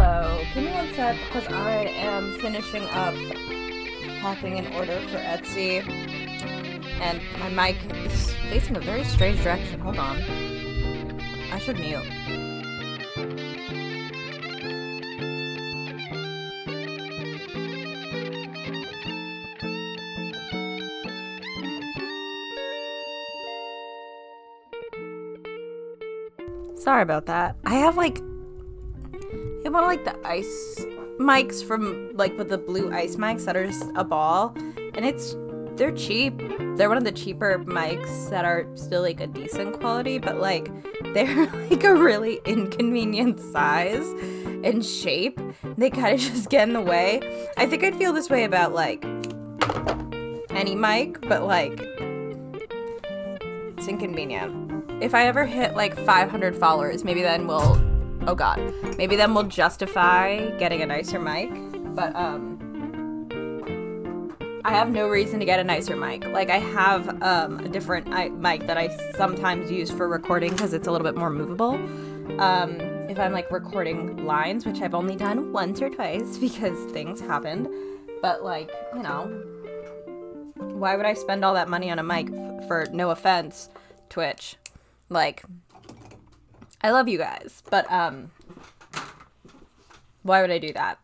Hello, give me one sec because I am finishing up packing an order for Etsy and my mic is facing a very strange direction. Hold on. I should mute. Sorry about that. I have one of the ice mics from with the blue ice mics that are just a ball, and they're cheap. They're one of the cheaper mics that are still a decent quality, but they're a really inconvenient size and shape. They kind of just get in the way. I think I'd feel this way about any mic, but it's inconvenient. If I ever hit 500 followers, maybe then we'll maybe then we'll justify getting a nicer mic, but I have no reason to get a nicer mic. I have a different mic that I sometimes use for recording because it's a little bit more movable. If I'm recording lines, which I've only done once or twice because things happened, but why would I spend all that money on a mic for, no offense, Twitch? I love you guys, but why would I do that?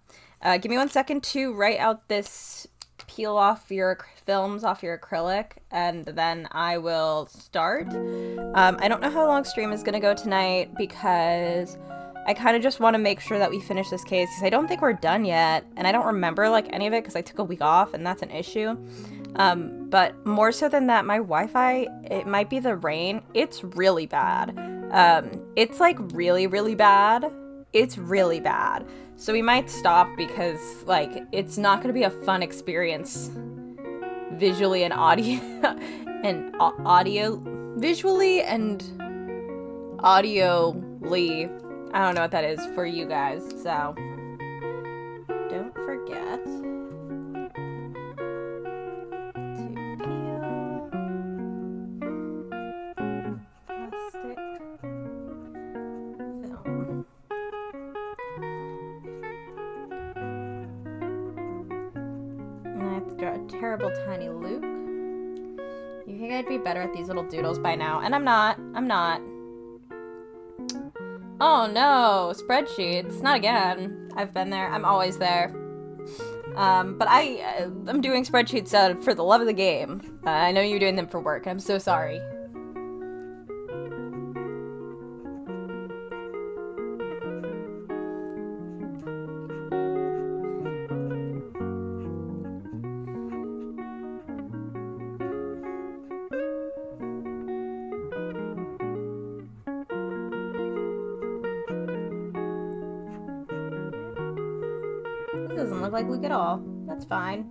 Give me 1 second to write out this peel off your films off your acrylic, and then I will start. I don't know how long stream is going to go tonight because I kind of just want to make sure that we finish this case because I don't think we're done yet, and I don't remember any of it because I took a week off, and that's an issue. But more so than that, my Wi-Fi, it might be the rain. It's really bad. It's really, really bad. It's really bad. So we might stop because it's not going to be a fun experience visually and audio visually and audioly. I don't know what that is for you guys. So don't forget terrible tiny Luke. You think I'd be better at these little doodles by now? And I'm not. Oh no, spreadsheets. Not again. I've been there. I'm always there. But I'm doing spreadsheets for the love of the game. I know you're doing them for work. I'm so sorry. Doesn't look like Luke at all. That's fine.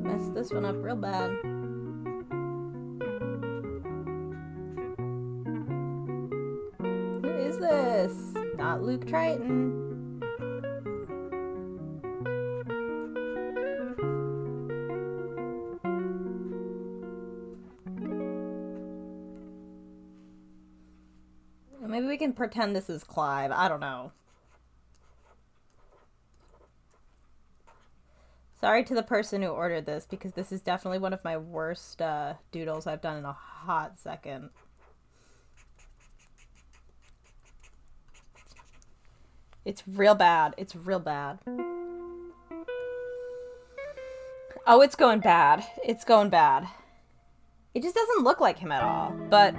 Messed this one up real bad. Who is this? Not Luke Triton. Maybe we can pretend this is Clive. I don't know. Sorry to the person who ordered this, because this is definitely one of my worst doodles I've done in a hot second. It's real bad. It's real bad. Oh, it's going bad. It's going bad. It just doesn't look like him at all. But,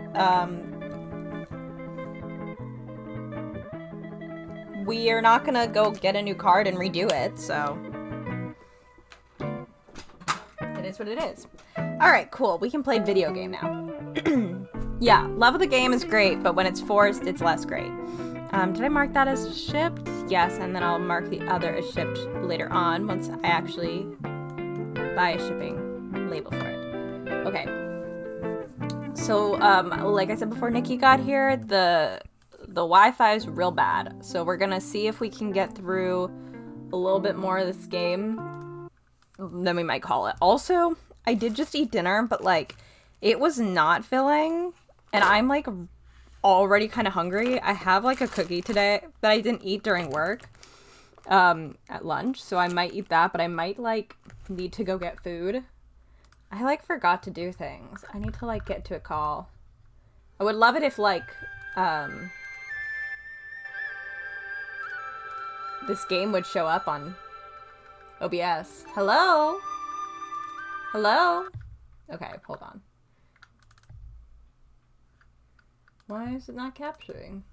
we are not gonna go get a new card and redo it, so it is what it is. Alright, cool. We can play video game now. Yeah, love of the game is great, but when it's forced, it's less great. Did I mark that as shipped? Yes, and then I'll mark the other as shipped later on once I actually buy a shipping label for it. Okay. So, like I said before Nikki got here, the Wi-Fi is real bad, so we're gonna see if we can get through a little bit more of this game than we might call it. Also, I did just eat dinner, but it was not filling, and I'm already kind of hungry. I have like a cookie today that I didn't eat during work at lunch, so I might eat that, but I might like need to go get food. I like forgot to do things. I need to like get to a call. I would love it if like this game would show up on OBS. Hello? Hello? Okay, hold on. Why is it not capturing?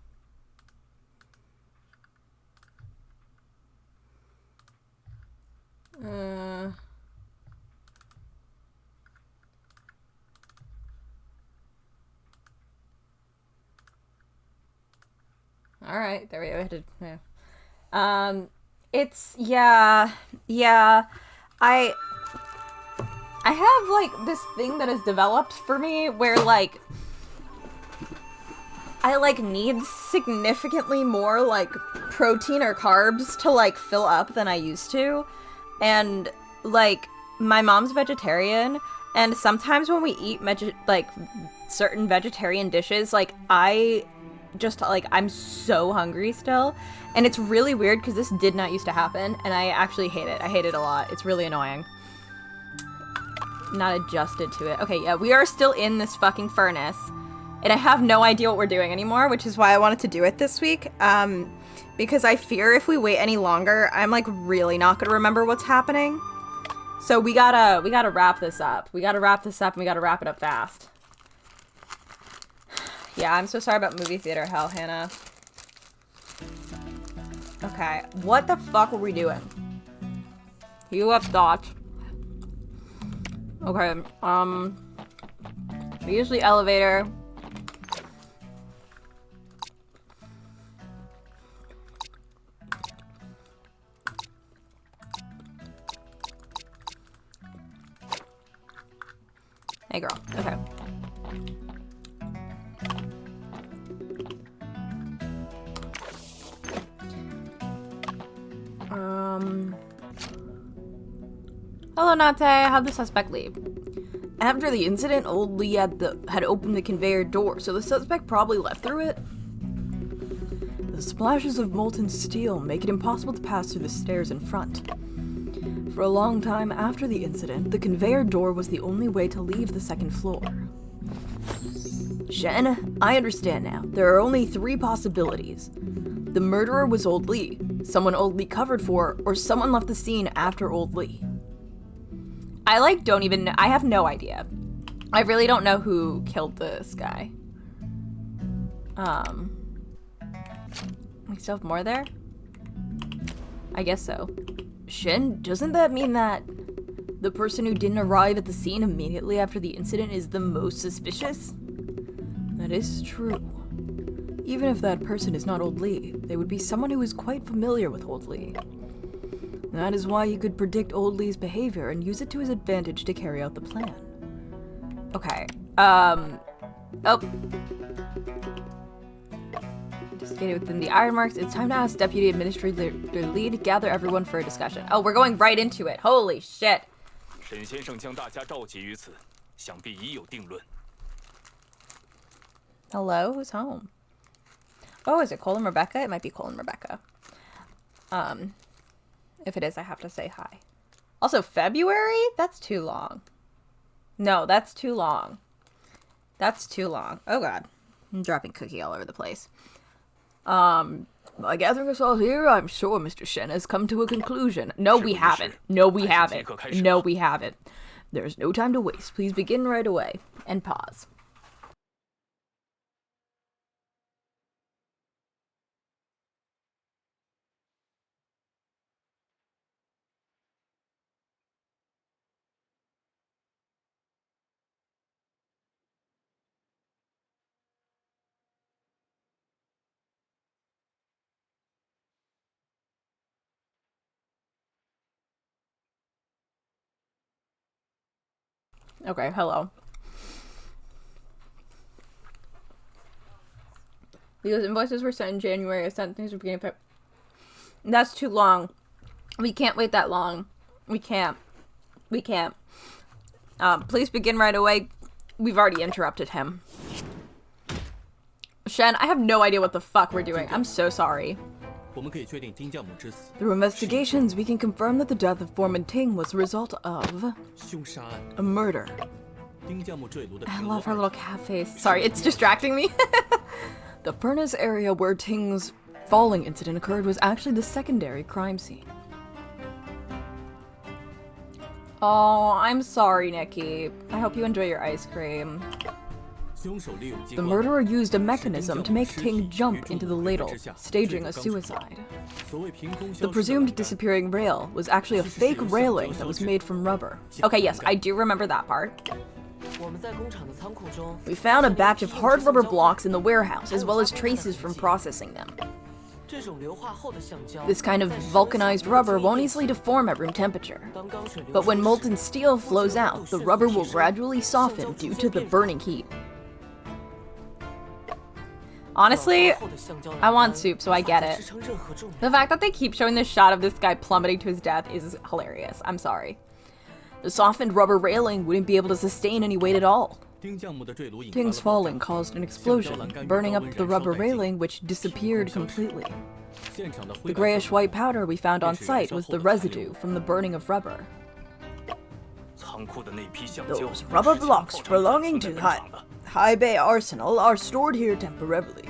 Alright, there we go. It's, yeah. I have, like, this thing that has developed for me where, like, I, like, need significantly more, like, protein or carbs to, like, fill up than I used to. And, like, my mom's vegetarian, and sometimes when we eat, like, certain vegetarian dishes, like, I just, like, I'm so hungry still. And it's really weird because this did not used to happen, and I actually hate it. I hate it a lot. It's really annoying. Not adjusted to it. Okay, yeah, we are still in this fucking furnace. And I have no idea what we're doing anymore, which is why I wanted to do it this week. Because I fear if we wait any longer, I'm, like, really not gonna remember what's happening. So we gotta wrap this up. We gotta wrap this up, and we gotta wrap it up fast. Yeah, I'm so sorry about movie theater hell, Hannah. Okay, what the fuck were we doing? You have thoughts. Okay, we use the elevator. Hey girl, okay. Hello, Nate. How'd the suspect leave? After the incident, old Lee had opened the conveyor door, so the suspect probably left through it. The splashes of molten steel make it impossible to pass through the stairs in front. For a long time after the incident, the conveyor door was the only way to leave the second floor. Shen, I understand now. There are only 3 possibilities. The murderer was Old Lee, someone Old Lee covered for, or someone left the scene after Old Lee. I, like, don't even know. I have no idea. I really don't know who killed this guy. We still have more there? I guess so. Shen, doesn't that mean that the person who didn't arrive at the scene immediately after the incident is the most suspicious? That is true. Even if that person is not Old Lee, they would be someone who is quite familiar with Old Lee. That is why he could predict Old Lee's behavior and use it to his advantage to carry out the plan. Okay, oh. Investigated within the ironworks. It's time to ask Deputy Administrator Lee to gather everyone for a discussion. Oh, we're going right into it. Holy shit. Hello, who's home? Oh, is it Cole and Rebecca? It might be Cole and Rebecca. If it is, I have to say hi. Also, February? That's too long. No, that's too long. That's too long. Oh god. I'm dropping cookie all over the place. By gathering us all here, I'm sure Mr. Shen has come to a conclusion. No, we haven't. No, we haven't. No, we haven't. There's no time to waste. Please begin right away. And pause. Okay, hello. Because invoices were sent in January, I sent things at the beginning of February. That's too long. We can't wait that long. We can't. We can't. Please begin right away. We've already interrupted him. Shen, I have no idea what the fuck we're doing. I'm so sorry. Through investigations, we can confirm that the death of Foreman Ting was the result of a murder. I love her little cat face. Sorry, it's distracting me. The furnace area where Ting's falling incident occurred was actually the secondary crime scene. Oh, I'm sorry, Nikki. I hope you enjoy your ice cream. The murderer used a mechanism to make Ting jump into the ladle, staging a suicide. The presumed disappearing rail was actually a fake railing that was made from rubber. Okay, yes, I do remember that part. We found a batch of hard rubber blocks in the warehouse, as well as traces from processing them. This kind of vulcanized rubber won't easily deform at room temperature. But when molten steel flows out, the rubber will gradually soften due to the burning heat. Honestly, I want soup, so I get it. The fact that they keep showing this shot of this guy plummeting to his death is hilarious. I'm sorry. The softened rubber railing wouldn't be able to sustain any weight at all. Ting's falling caused an explosion, burning up the rubber railing, which disappeared completely. The grayish-white powder we found on site was the residue from the burning of rubber. Those rubber blocks belonging to High Bay Arsenal are stored here temporarily.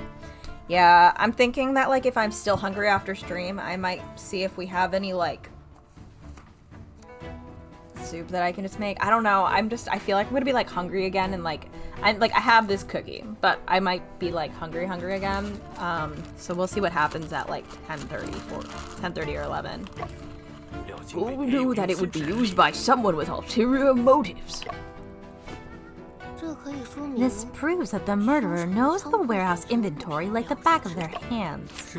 Yeah, I'm thinking that, like, if I'm still hungry after stream, I might see if we have any, like, soup that I can just make. I don't know. I feel like I'm gonna be, like, hungry again, and, like, I have this cookie, but I might be, like, hungry again. So we'll see what happens at, like, 10:30 or 11. Who knew that it would be used by someone with ulterior motives? This proves that the murderer knows the warehouse inventory like the back of their hands.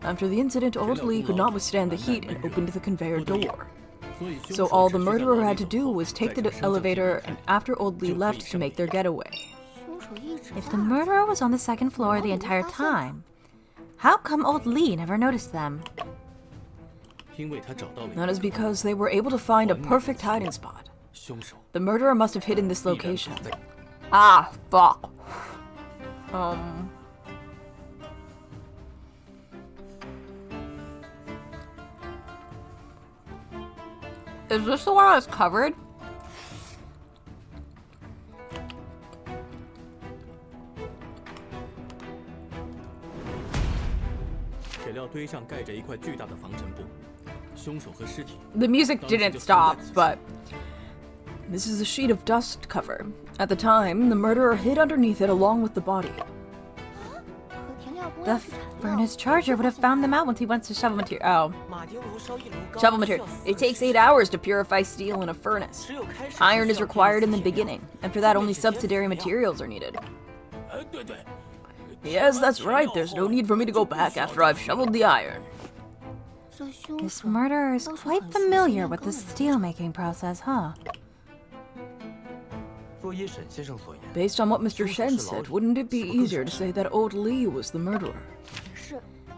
After the incident, Old Lee could not withstand the heat and opened the conveyor door. So all the murderer had to do was take the elevator and after Old Lee left to make their getaway. If the murderer was on the second floor the entire time, how come Old Lee never noticed them? That is because they were able to find a perfect hiding spot. The murderer must have hidden this location. Ah, fuck. Is this the one that's covered? The music didn't stop, but this is a sheet of dust cover. At the time, the murderer hid underneath it along with the body. The furnace charger would have found them out once he went to shovel material. Oh. Shovel material. It takes 8 hours to purify steel in a furnace. Iron is required in the beginning. After that, only subsidiary materials are needed. Yes, that's right. There's no need for me to go back after I've shoveled the iron. This murderer is quite familiar with the steel-making process, huh? Based on what Mr. Shen said, wouldn't it be easier to say that Old Lee was the murderer?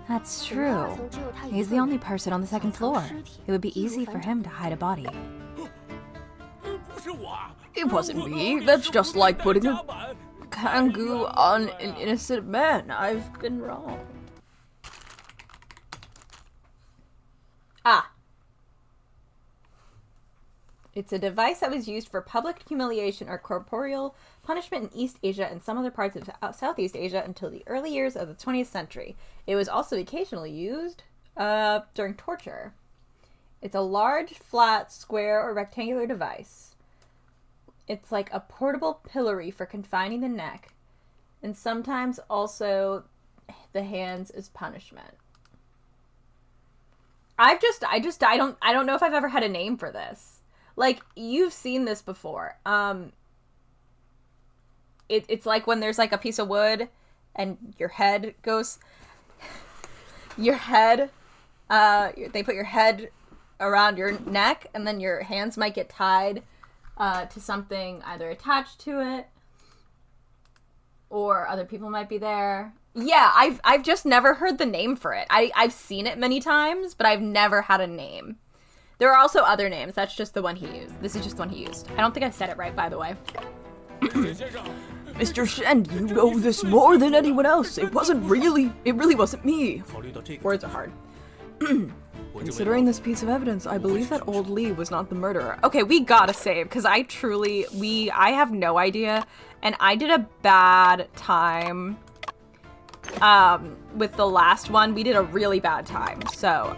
That's true. He's the only person on the second floor. It would be easy for him to hide a body. It wasn't me. That's just like putting a kangoo on an innocent man. I've been wrong. Ah. It's a device that was used for public humiliation or corporeal punishment in East Asia and some other parts of Southeast Asia until the early years of the 20th century. It was also occasionally used during torture. It's a large, flat, square, or rectangular device. It's like a portable pillory for confining the neck, and sometimes also the hands as punishment. I don't know if I've ever had a name for this. Like, you've seen this before. It's like when there's like a piece of wood and your head goes, they put your head around your neck and then your hands might get tied to something either attached to it or other people might be there. Yeah, I've just never heard the name for it. I've seen it many times, but I've never had a name. There are also other names. That's just the one he used. This is just the one he used. I don't think I said it right, by the way. Mr. Shen, you know this more than anyone else. It really wasn't me. Words are hard. Considering this piece of evidence, I believe that old Lee was not the murderer. Okay, we gotta save, because I have no idea, and I did a bad time, with the last one. We did a really bad time, so,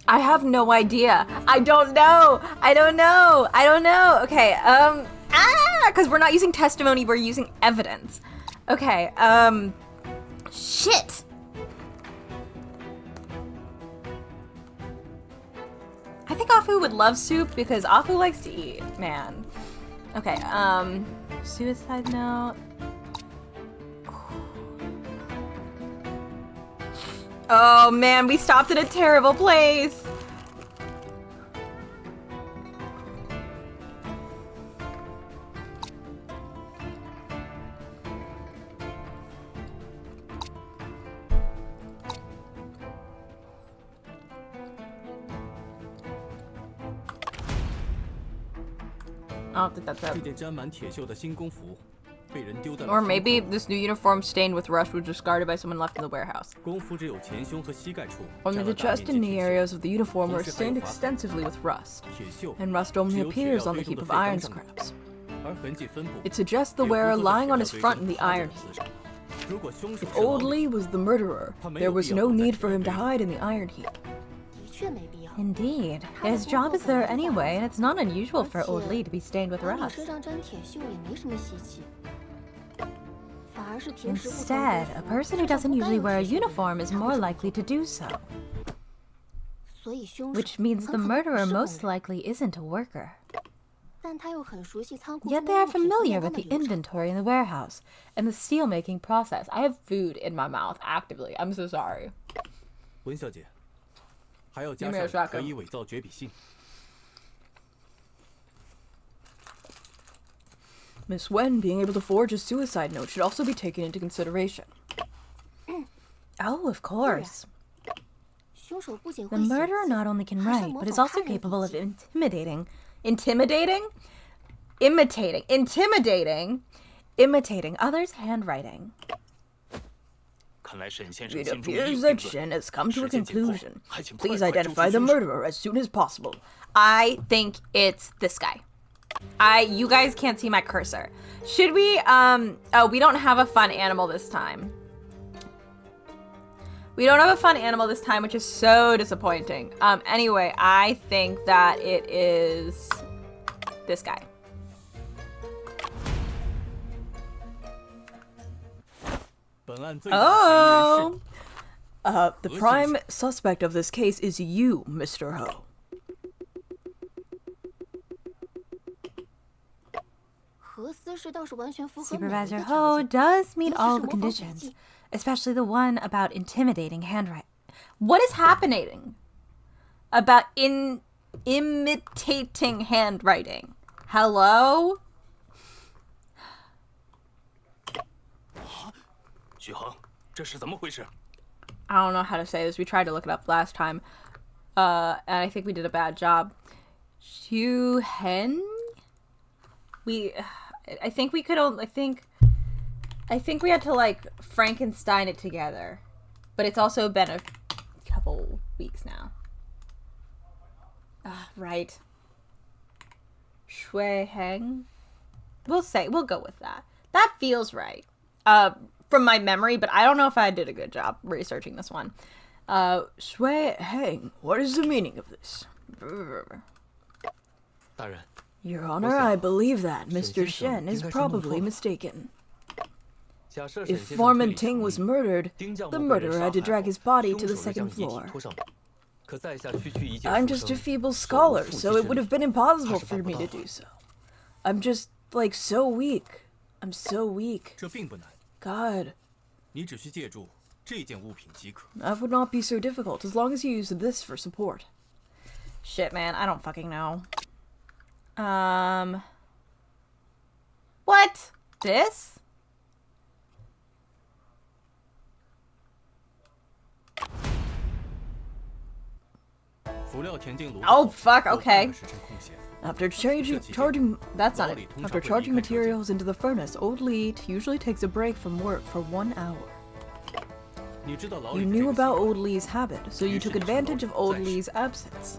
I have no idea. I don't know. Okay, because we're not using testimony, we're using evidence. Okay, shit. I think Afu would love soup because Afu likes to eat, man. Okay, suicide note. Oh man, we stopped at a terrible place. I don't think that's it. Or maybe this new uniform stained with rust was discarded by someone left in the warehouse. Only the chest and knee areas of the uniform were stained extensively with rust, and rust only appears on the heap of iron scraps. It suggests the wearer lying on his front in the iron heap. If old Lee was the murderer, there was no need for him to hide in the iron heap. Indeed. His job is there anyway, and it's not unusual for old Lee to be stained with rust. Instead, a person who doesn't usually wear a uniform is more likely to do so. Which means the murderer most likely isn't a worker. Yet they are familiar with the inventory in the warehouse and the steel-making process. I have food in my mouth actively. I'm so sorry. Give me a second. Miss Wen being able to forge a suicide note should also be taken into consideration. Oh, of course. The murderer not only can write, but is also capable of imitating others' handwriting. It appears that Shen has come to a conclusion. Please identify the murderer as soon as possible. I think it's this guy. You guys can't see my cursor. Should we, oh, we don't have a fun animal this time. We don't have a fun animal this time, which is so disappointing. Anyway, I think that it is this guy. Oh! The prime suspect of this case is you, Mr. Ho. Supervisor Ho does meet all the conditions, especially the one about intimidating handwriting. What is happening about imitating handwriting? Hello? I don't know how to say this. We tried to look it up last time. And I think we did a bad job. Xu Hen? I think we could only, I think we had to like Frankenstein it together. But it's also been a couple weeks now. Right. Shui Heng? We'll go with that. That feels right. From my memory, but I don't know if I did a good job researching this one. Shui Heng, what is the meaning of this? Your Honor, I believe that Mr. Shen is probably mistaken. If Foreman Ting was murdered, the murderer had to drag his body to the second floor. I'm just a feeble scholar, so it would have been impossible for me to do so. I'm just, like, so weak. I'm so weak. God. That would not be so difficult, as long as you use this for support. Shit, man, I don't fucking know. What? This? Oh, fuck, okay. After charging That's not it. After charging materials into the furnace, Old Lee usually takes a break from work for 1 hour. You knew about Old Lee's habit, so you took advantage of Old Lee's absence.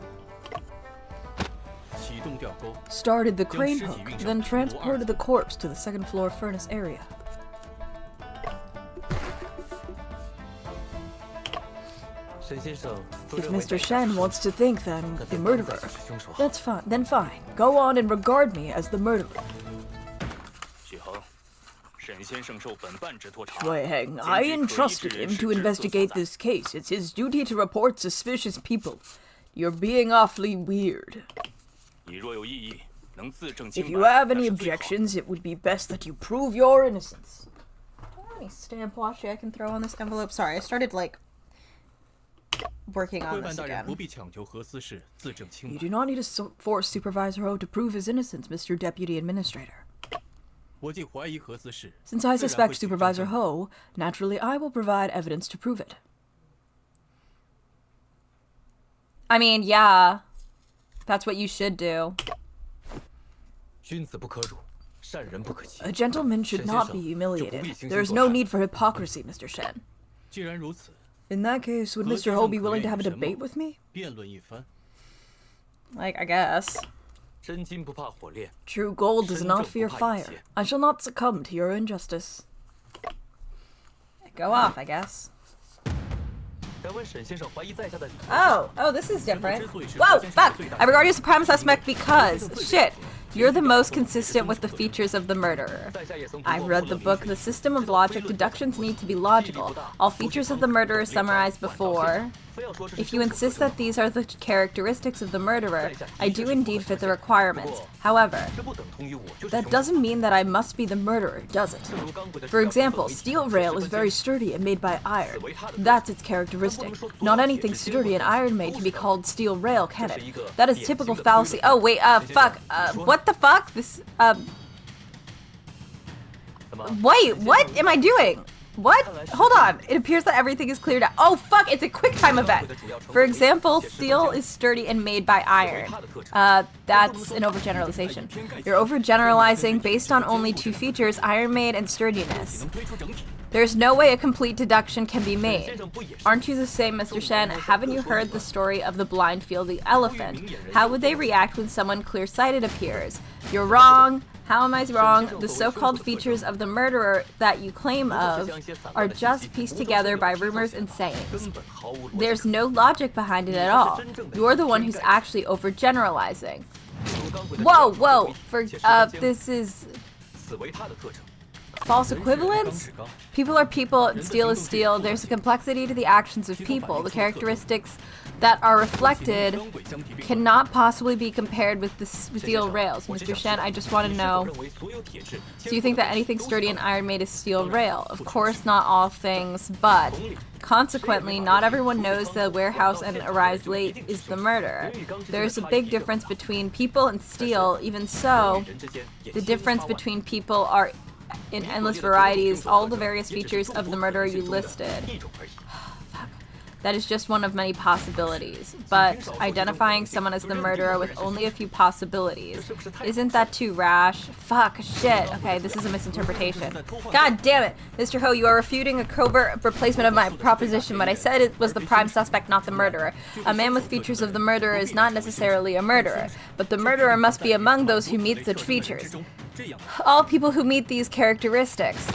Started the crane hook, then transported the corpse to the second floor furnace area. If Mr. Shen wants to think that I'm the murderer, that's fine. Then fine. Go on and regard me as the murderer. Shui Heng, I entrusted him to investigate this case. It's his duty to report suspicious people. You're being awfully weird. If you have any objections, it would be best that you prove your innocence. Do I have any stamp washi I can throw on this envelope? Sorry, I started, like, working on this again. You do not need to force Supervisor Ho to prove his innocence, Mr. Deputy Administrator. Since I suspect Supervisor Ho, naturally I will provide evidence to prove it. I mean, yeah. That's what you should do. A gentleman should not be humiliated. There is no need for hypocrisy, Mr. Shen. In that case, would Mr. Ho be willing to have a debate with me? Like, I guess. True gold does not fear fire. I shall not succumb to your injustice. Go off, I guess. Oh, this is different. Whoa, fuck! I regard you as a prime suspect because, shit, you're the most consistent with the features of the murderer. I've read the book. The system of logic deductions need to be logical. All features of the murderer summarized before. If you insist that these are the characteristics of the murderer, I do indeed fit the requirements. However, that doesn't mean that I must be the murderer, does it? For example, steel rail is very sturdy and made by iron. That's its characteristic. Not anything sturdy and iron-made can be called steel rail, can it? That is typical fallacy. Oh, wait, fuck. What the fuck? This, Wait, what am I doing? What? Hold on. It appears that everything is cleared out. Oh, fuck. It's a quick time event. For example, steel is sturdy and made by iron. That's an overgeneralization. You're overgeneralizing based on only two features, iron made and sturdiness. There's no way a complete deduction can be made. Aren't you the same, Mr. Shen? Haven't you heard the story of the blind field elephant? How would they react when someone clear-sighted appears? You're wrong. How am I wrong? The so-called features of the murderer that you claim of are just pieced together by rumors and sayings. There's no logic behind it at all. You're the one who's actually overgeneralizing. Whoa! This is false equivalence? People are people, and steel is steel. There's a complexity to the actions of people. The characteristics that are reflected cannot possibly be compared with the steel rails. Mr. Shen, I just want to know, do you think that anything sturdy and iron-made is steel rail? Of course, not all things, but consequently, not everyone knows the warehouse and arrives late is the murder. There's a big difference between people and steel. Even so, the difference between people are in endless varieties, all the various features of the murderer you listed. That is just one of many possibilities, but identifying someone as the murderer with only a few possibilities, isn't that too rash? Fuck, shit. Okay, this is a misinterpretation. God damn it! Mr. Ho, you are refuting a covert replacement of my proposition, but I said it was the prime suspect, not the murderer. A man with features of the murderer is not necessarily a murderer, but the murderer must be among those who meet such features. All people who meet these characteristics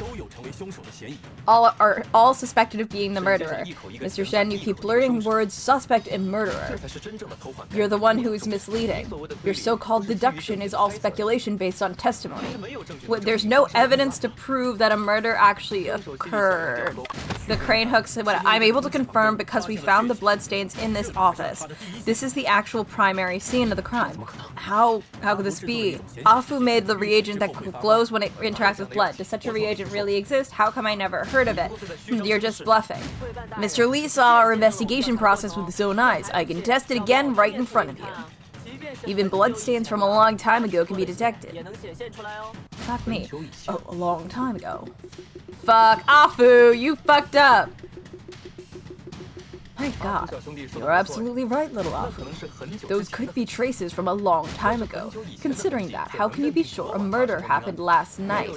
are all suspected of being the murderer. Mr. Shen, you keep blurting words suspect and murderer. You're the one who is misleading. Your so-called deduction is all speculation based on testimony. There's no evidence to prove that a murder actually occurred. The crane hooks. I'm able to confirm because we found the bloodstains in this office. This is the actual primary scene of the crime. How could this be? Afu made the reagent that glows when it interacts with blood. Does such a reagent really exist? How come I never heard of it? You're just bluffing. Mr. Lee saw our investigation process with his own eyes. I can test it again right in front of you. Even bloodstains from a long time ago can be detected. Fuck me. Oh, a long time ago. Fuck, Afu, you fucked up. My god. You're absolutely right, little Afu. Those could be traces from a long time ago. Considering that, how can you be sure a murder happened last night? I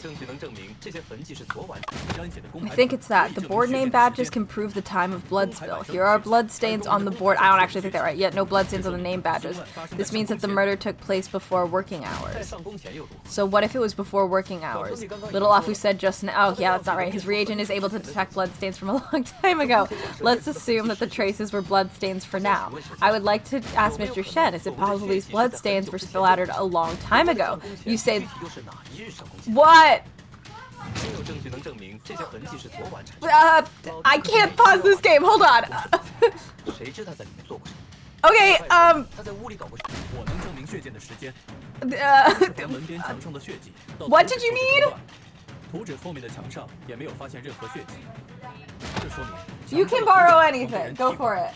think it's that. The board name badges can prove the time of blood spill. Here are bloodstains on the board. I don't actually think that right yet. No bloodstains on the name badges. This means that the murder took place before working hours. So what if it was before working hours? Little Afu said just now. Oh, yeah, that's not right. His reagent is able to detect bloodstains from a long time ago. Let's assume that the traces were bloodstains for now. I would like to ask Mr. Shen, is it possible these bloodstains were splattered a long time ago? You say... What? I can't pause this game. Hold on. Okay, what did you need? You can borrow anything. Go for it.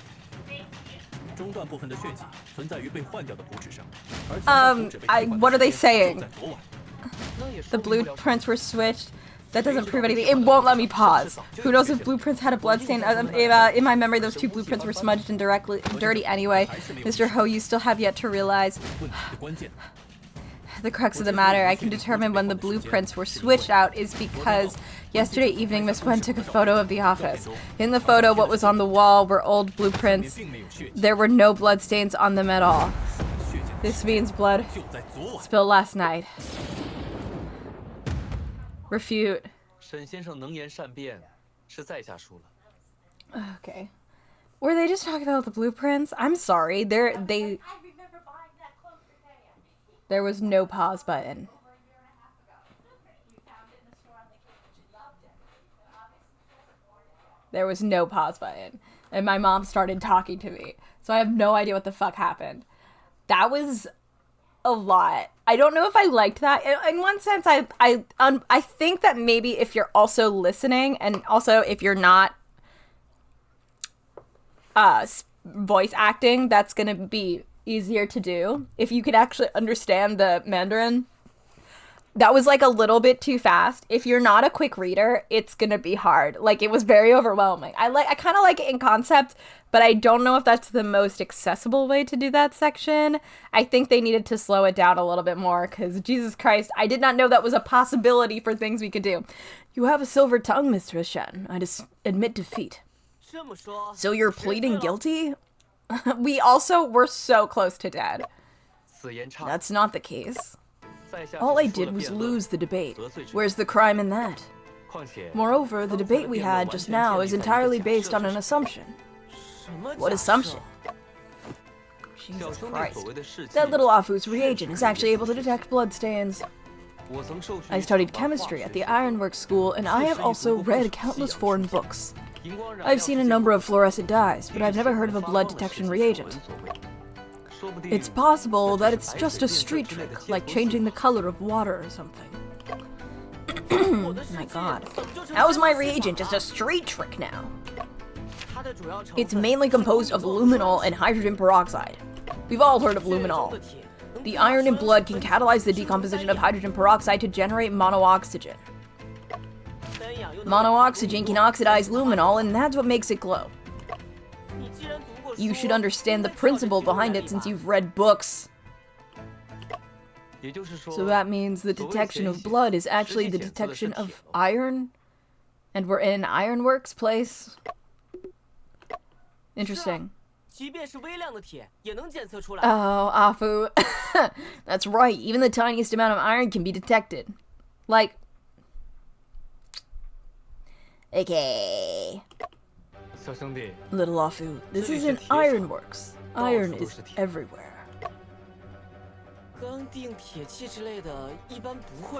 What are they saying? The blueprints were switched. That doesn't prove anything. It won't let me pause. Who knows if blueprints had a bloodstain? In my memory, those 2 blueprints were smudged and dirty anyway. Mr. Ho, you still have yet to realize the crux of the matter. I can determine when the blueprints were switched out is because yesterday evening Miss Wen took a photo of the office. In the photo, what was on the wall were old blueprints. There were no bloodstains on them at all. This means blood spilled last night. Refute. Okay. Were they just talking about the blueprints? I'm sorry. There was no pause button. There was no pause button. And my mom started talking to me. So I have no idea what the fuck happened. That was a lot. I don't know if I liked that. In one sense, I think that maybe if you're also listening, and also if you're not voice acting, that's gonna be easier to do. If you could actually understand the Mandarin, that was like a little bit too fast. If you're not a quick reader, it's gonna be hard. Like, it was very overwhelming. I kind of like it in concept, but I don't know if that's the most accessible way to do that section. I think they needed to slow it down a little bit more, because Jesus Christ, I did not know that was a possibility for things we could do. You have a silver tongue, Mr. Shen. I just admit defeat. So you're pleading guilty? We also were so close to dead. That's not the case. All I did was lose the debate. Where's the crime in that? Moreover, the debate we had just now is entirely based on an assumption. What assumption? Jesus Christ. That little Afu's reagent is actually able to detect bloodstains. I studied chemistry at the Ironworks School, and I have also read countless foreign books. I've seen a number of fluorescent dyes, but I've never heard of a blood detection reagent. It's possible that it's just a street trick, like changing the color of water or something. My god. How is my reagent just a street trick now? It's mainly composed of luminol and hydrogen peroxide. We've all heard of luminol. The iron in blood can catalyze the decomposition of hydrogen peroxide to generate monooxygen. Monooxygen can oxidize luminol, and that's what makes it glow. You should understand the principle behind it since you've read books. So that means the detection of blood is actually the detection of iron? And we're in Ironworks place? Interesting. Oh, Afu. That's right, even the tiniest amount of iron can be detected. Like... Okay. Little Afu, this isn't Ironworks. Iron is everywhere.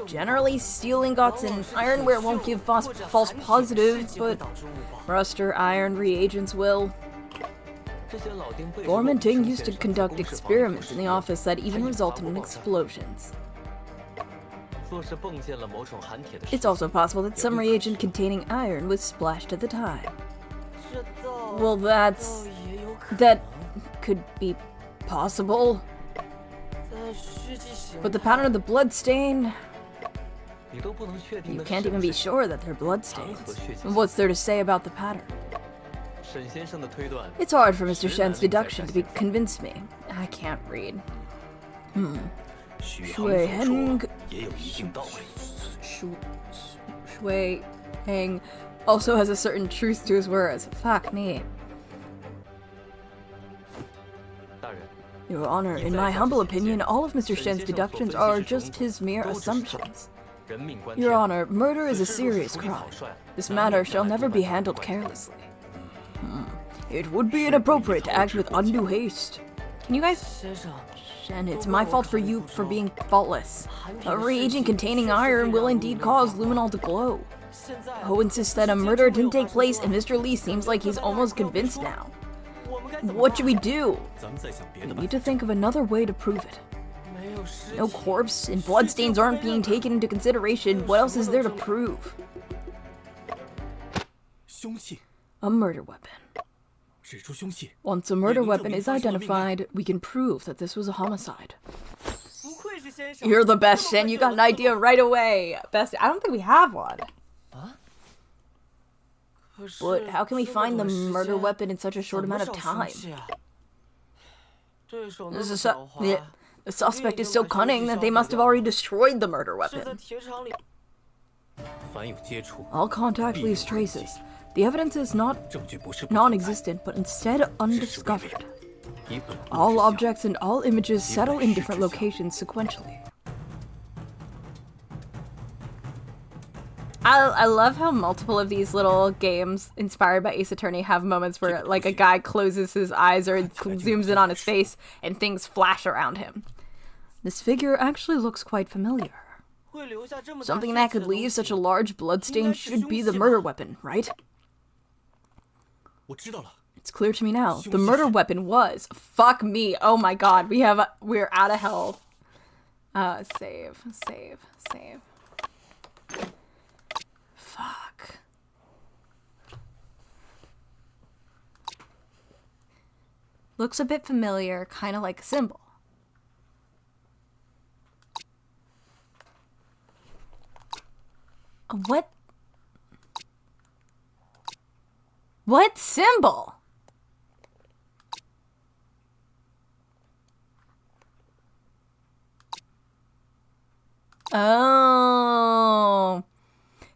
Generally, steel ingots and ironware won't give false positives, but rust or iron reagents will. Foreman Ting used to conduct experiments in the office that even resulted in explosions. It's also possible that some reagent containing iron was splashed at the time. Well, that could be possible. But the pattern of the blood stain... You can't even be sure that they're blood stains. What's there to say about the pattern? It's hard for Mr. Shen's deduction to convince me. I can't read. Shui Heng also has a certain truth to his words. Fuck me. Your Honor, in my humble opinion, all of Mr. Shen's deductions are just his mere assumptions. Your Honor, murder is a serious crime. This matter shall never be handled carelessly. It would be inappropriate to act with undue haste. Can you guys... Shen, it's my fault for you for being faultless. A reagent containing iron will indeed cause luminol to glow. Ho insists that a murder didn't take place, and Mr. Lee seems like he's almost convinced now. What should we do? We need to think of another way to prove it. No corpse and bloodstains aren't being taken into consideration. What else is there to prove? A murder weapon. Once a murder weapon is identified, we can prove that this was a homicide. You're the best, Shen. You got an idea right away. Best... I don't think we have one. But how can we find the murder weapon in such a short amount of time? The suspect is so cunning that they must have already destroyed the murder weapon. All contact leaves traces. The evidence is not non-existent, but instead undiscovered. All objects and all images settle in different locations sequentially. I love how multiple of these little games inspired by Ace Attorney have moments where like a guy closes his eyes or zooms in on his face and things flash around him. This figure actually looks quite familiar. Something that could leave such a large bloodstain should be the murder weapon, right? It's clear to me now. The murder weapon was... Fuck me. Oh my god. We're out of hell. Save. Fuck. Looks a bit familiar, kind of like a symbol. What? What symbol? Oh.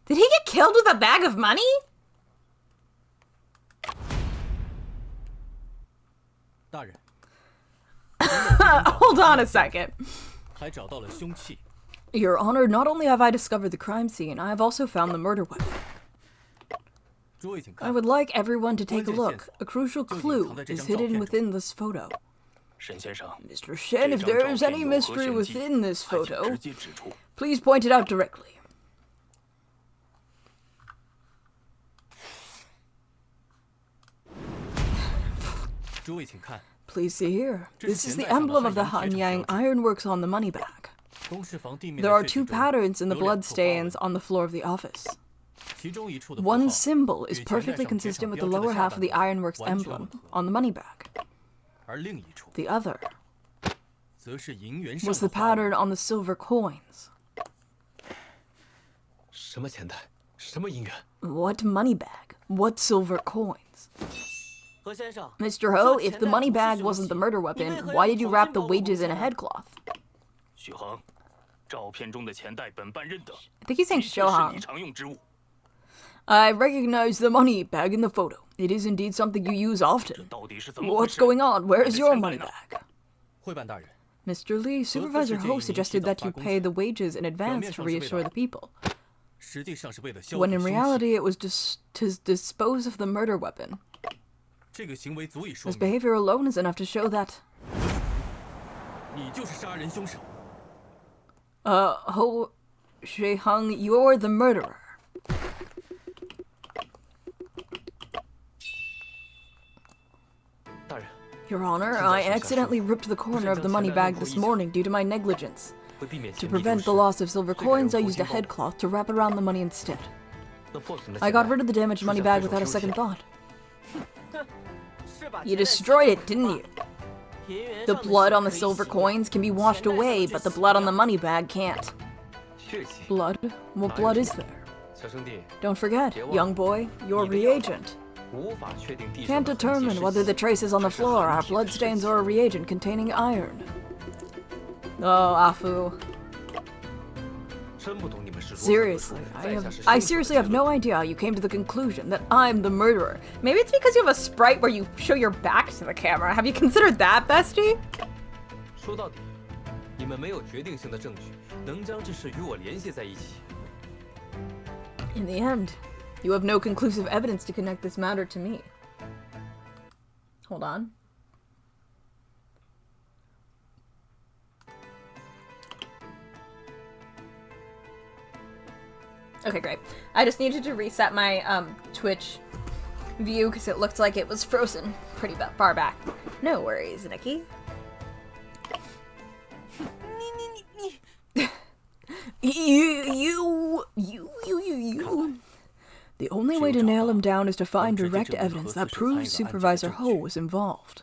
Did he get killed with a bag of money? Hold on a second. Your Honor, not only have I discovered the crime scene, I have also found the murder weapon. I would like everyone to take a look. A crucial clue is hidden within this photo. Mr. Shen, if there is any mystery within this photo, please point it out directly. Please see here. This is the emblem of the Hanyang Ironworks on the money bag. There are two patterns in the blood stains on the floor of the office. One symbol is perfectly consistent with the lower half of the Ironworks emblem on the money bag. The other was the pattern on the silver coins. What money bag? What silver coins? Mr. Ho, if the money bag wasn't the murder weapon, why did you wrap the wages in a headcloth? I think he's saying Shohang. I recognize the money bag in the photo. It is indeed something you use often. What's going on? Where is your money bag? Mr. Lee, Supervisor Ho suggested that you pay the wages in advance to reassure the people. When in reality, it was just to dispose of the murder weapon. This behavior alone is enough to show that Ho Shiheng, you're the murderer. Your Honor, I accidentally ripped the corner of the money bag this morning due to my negligence. To prevent the loss of silver coins, I used a headcloth to wrap around the money instead. I got rid of the damaged money bag without a second thought. You destroyed it, didn't you? The blood on the silver coins can be washed away, but the blood on the money bag can't. Blood? What blood is there? Don't forget, young boy, your reagent. Can't determine whether the traces on the floor are bloodstains or a reagent containing iron. Oh, Afu. Seriously, I seriously have no idea how you came to the conclusion that I'm the murderer. Maybe it's because you have a sprite where you show your back to the camera. Have you considered that, bestie? 说到底，你们没有决定性的证据，能将这事与我联系在一起。 In the end, you have no conclusive evidence to connect this matter to me. Hold on. Okay, great. I just needed to reset my Twitch view because it looked like it was frozen pretty far back. No worries, Nikki. You. The only way to nail him down is to find direct evidence that proves Supervisor Ho was involved.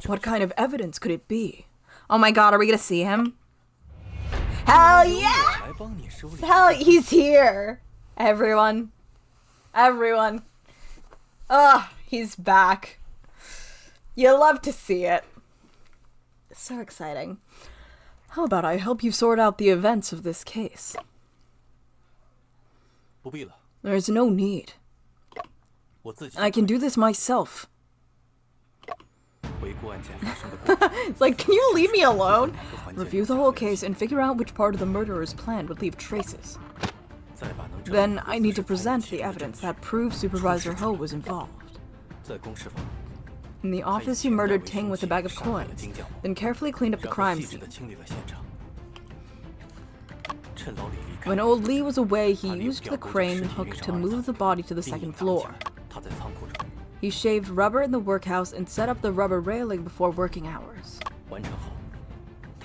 What kind of evidence could it be? Oh my god, are we gonna see him? Hell yeah! Hell, he's here! Everyone. Everyone. Ugh, he's back. You love to see it. So exciting. How about I help you sort out the events of this case? There's no need. I can do this myself. It's like, can you leave me alone? Review the whole case and figure out which part of the murderer's plan would leave traces. Then I need to present the evidence that proves Supervisor Ho was involved. In the office, you murdered Ting with a bag of coins, then carefully cleaned up the crime scene. When old Lee was away, he used the crane hook to move the body to the second floor. He shaved rubber in the workhouse and set up the rubber railing before working hours.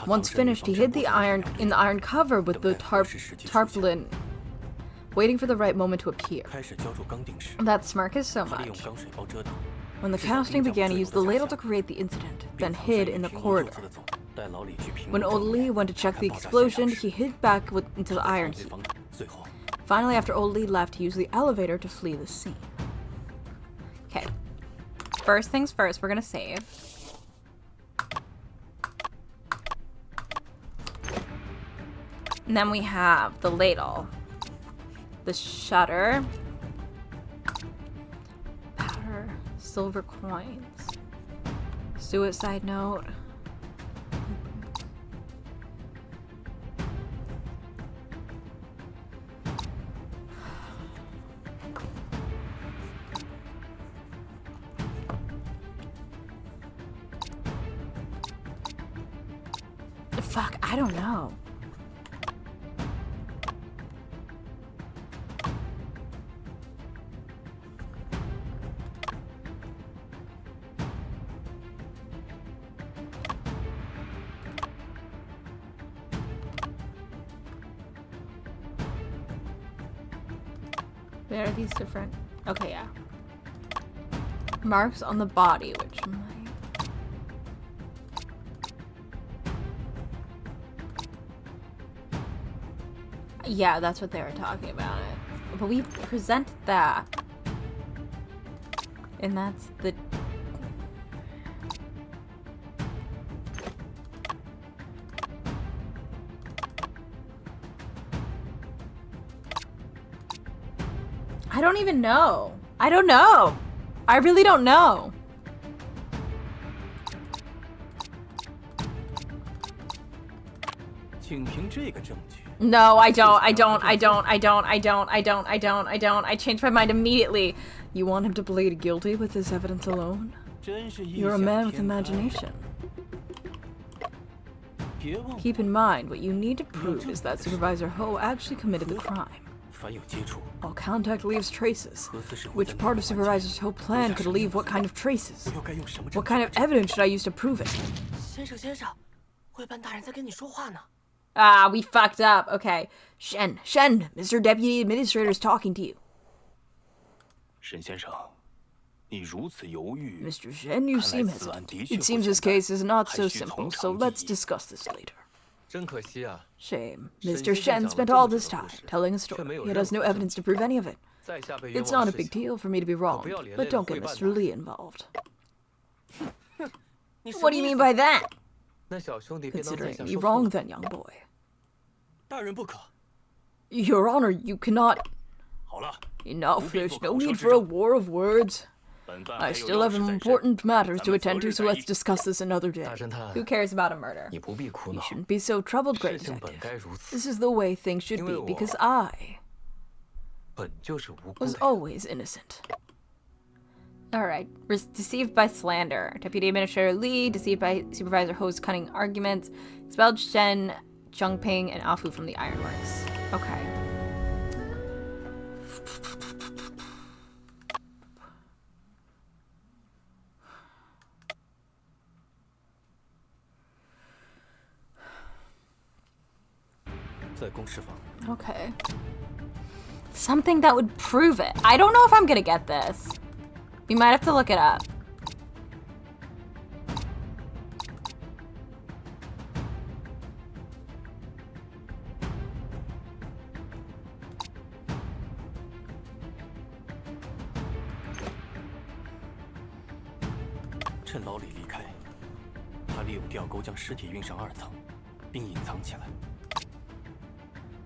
Once finished, he hid the iron in the iron cover with the tarpaulin, waiting for the right moment to appear. That smirk is so much. When the casting began, he used the ladle to create the incident, then hid in the corridor. When old Lee went to check the explosion, he hid back into the iron heap. Finally, after old Lee left, he used the elevator to flee the scene. Okay. First things first, we're gonna save. And then we have the ladle, the shutter, powder, silver coins, suicide note. Fuck, I don't know. There are these different... Okay, yeah. Marks on the body, which might... Yeah, that's what they were talking about it. But we present that. And that's the... I don't even know. I don't know. I really don't know. No, I don't. I changed my mind immediately. You want him to plead guilty with this evidence alone? You're a man with imagination. Keep in mind, what you need to prove is that Supervisor Ho actually committed the crime. All contact leaves traces. Which part of Supervisor Ho's plan could leave what kind of traces? What kind of evidence should I use to prove it? Ah, we fucked up. Okay. Shen, Mr. Deputy Administrator's talking to you. Mr. Shen, you seem hesitant. It seems this case is not so simple, so let's discuss this later. Shame. Mr. Shen spent all this time telling a story, yet has no evidence to prove any of it. It's not a big deal for me to be wrong, but don't get Mr. Li involved. What do you mean by that? Considering me wrong then, young boy. Your Honor, you cannot... Enough, there's no need for a war of words. I still have important matters to attend to, so let's discuss this another day. Who cares about a murder? You shouldn't be so troubled, great detective. This is the way things should be, because I was always innocent. Alright. Deceived by slander. Deputy Administrator Li, deceived by Supervisor Ho's cunning arguments, expelled Shen, Chongping, and Afu from the Ironworks. Okay. Okay. Something that would prove it. I don't know if I'm gonna get this. We might have to look it up.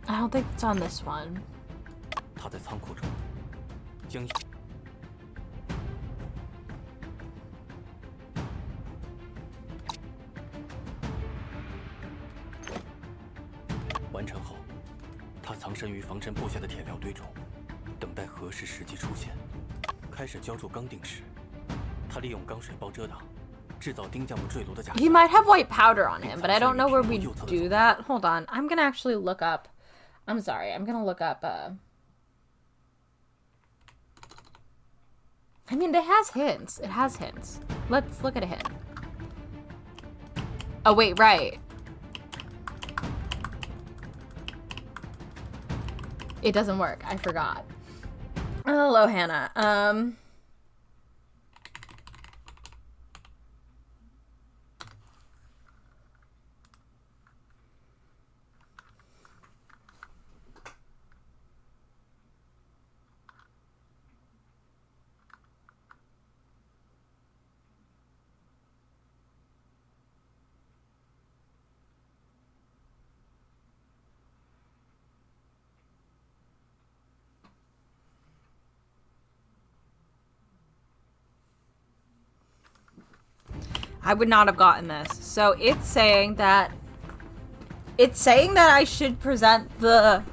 I don't think it's on this one. He might have white powder on him, but I don't know where we do that. Hold on. I'm gonna actually look up. I'm sorry. I'm gonna look up, I mean, it has hints. It has hints. Let's look at a hint. Oh, wait, right. It doesn't work. I forgot. Hello, Hannah. I would not have gotten this. So it's saying that I should present the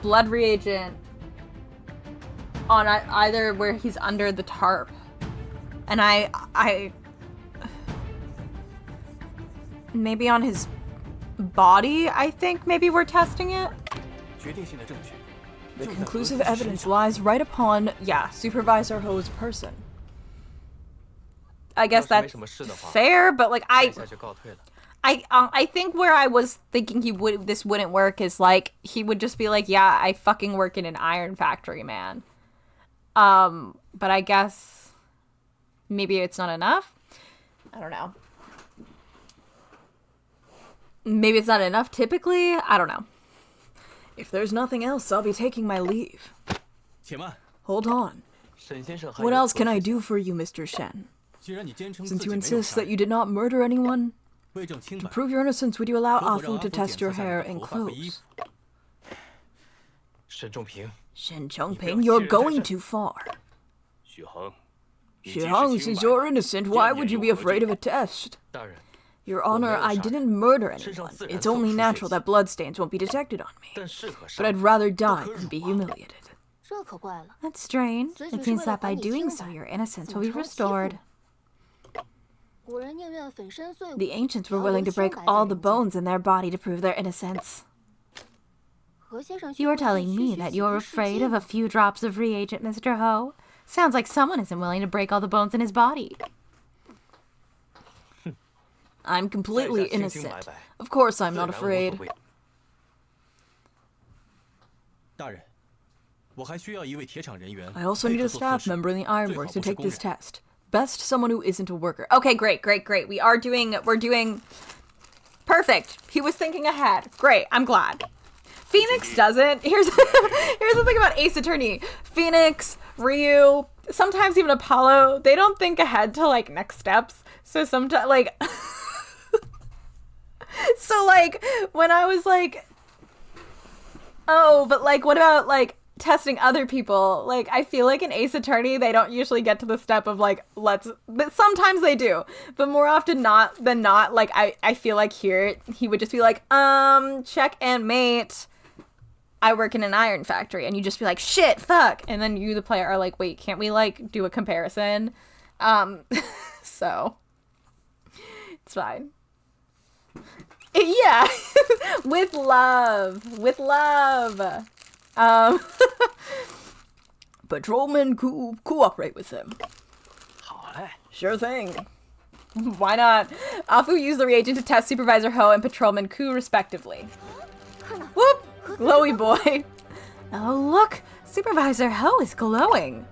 blood reagent on either where he's under the tarp. And I maybe on his body, I think maybe we're testing it. The conclusive evidence lies right upon, Supervisor Ho's person. I guess that's fair, but like I think where I was thinking this wouldn't work is like he would just be like, yeah, I fucking work in an iron factory, man. But I guess maybe it's not enough. I don't know. Maybe it's not enough typically. I don't know. If there's nothing else, I'll be taking my leave. Hold on. What else can I do for you, Mr. Shen? Since you insist that you did not murder anyone, to prove your innocence, would you allow Afu to test your hair and clothes? Shen Chongping, you're going too far. Xu, since you're innocent, why would you be afraid of a test? Your Honor, I didn't murder anyone. It's only natural that bloodstains won't be detected on me. But I'd rather die than be humiliated. That's strange. It seems that by doing so, your innocence will be restored. The ancients were willing to break all the bones in their body to prove their innocence. You're telling me that you're afraid of a few drops of reagent, Mr. Ho? Sounds like someone isn't willing to break all the bones in his body. I'm completely innocent. Of course I'm not afraid. I also need a staff member in the ironworks to take this test. Best someone who isn't a worker. Okay, great. We're doing perfect. He was thinking ahead. Great, I'm glad. Phoenix doesn't. Here's the thing about Ace Attorney. Phoenix, Ryu, sometimes even Apollo, they don't think ahead to like next steps. So sometimes like so like when I was like, oh, but like what about like testing other people? Like I feel like in Ace Attorney they don't usually get to the step of like but sometimes they do, but more often than not like I feel like here he would just be like check and mate, I work in an iron factory, and you just be like shit fuck, and then you the player are like wait, can't we like do a comparison? So it's fine. Yeah. with love Patrolman, cooperate with him. Sure thing. Why not? Afu used the reagent to test Supervisor Ho and Patrolman Ku respectively. Whoop! Glowy boy. Oh, look! Supervisor Ho is glowing.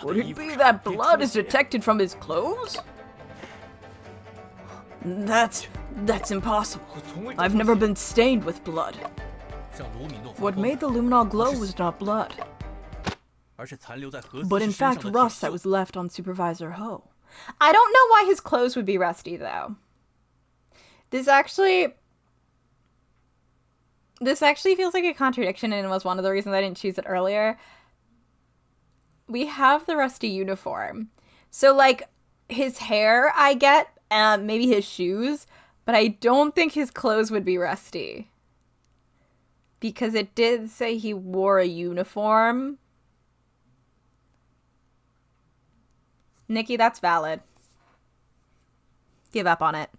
Would it be that blood is detected from his clothes? That's impossible. I've never been stained with blood. What made the luminol glow was not blood, but in fact rust that was left on Supervisor Ho. I don't know why his clothes would be rusty, though. This actually feels like a contradiction, and it was one of the reasons I didn't choose it earlier. We have the rusty uniform. So, like, his hair, I get, maybe his shoes, but I don't think his clothes would be rusty. Because it did say he wore a uniform. Nikki, that's valid. Give up on it.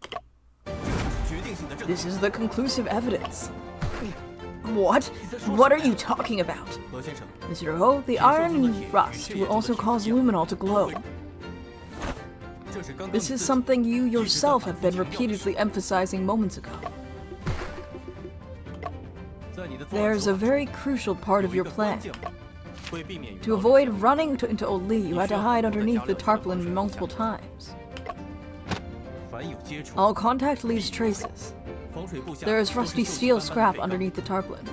This is the conclusive evidence. What? What are you talking about? Mr. Ho, the iron and rust will also cause luminol to glow. This is something you yourself have been repeatedly emphasizing moments ago. There's a very crucial part of your plan. To avoid running into Old Lee, you had to hide underneath the tarpaulin multiple times. All contact leaves traces. There is rusty steel scrap underneath the tarpaulin.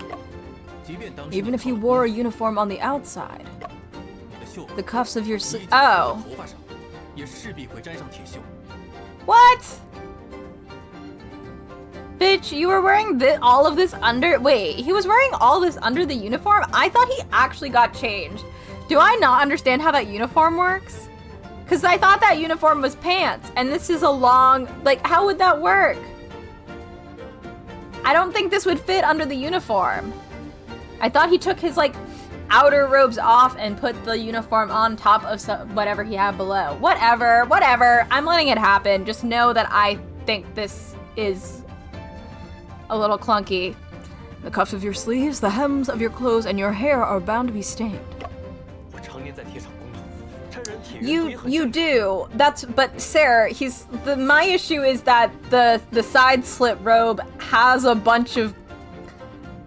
Even if you wore a uniform on the outside, the cuffs of your Oh. What? Bitch, you were wearing all of this under... Wait, he was wearing all this under the uniform? I thought he actually got changed. Do I not understand how that uniform works? Because I thought that uniform was pants, and this is a long... Like, how would that work? I don't think this would fit under the uniform. I thought he took his, like, outer robes off and put the uniform on top of whatever he had below. Whatever. I'm letting it happen. Just know that I think this is a little clunky. The cuffs of your sleeves, the hems of your clothes, and your hair are bound to be stained. You do. But Sarah, my issue is that the side slit robe has a bunch of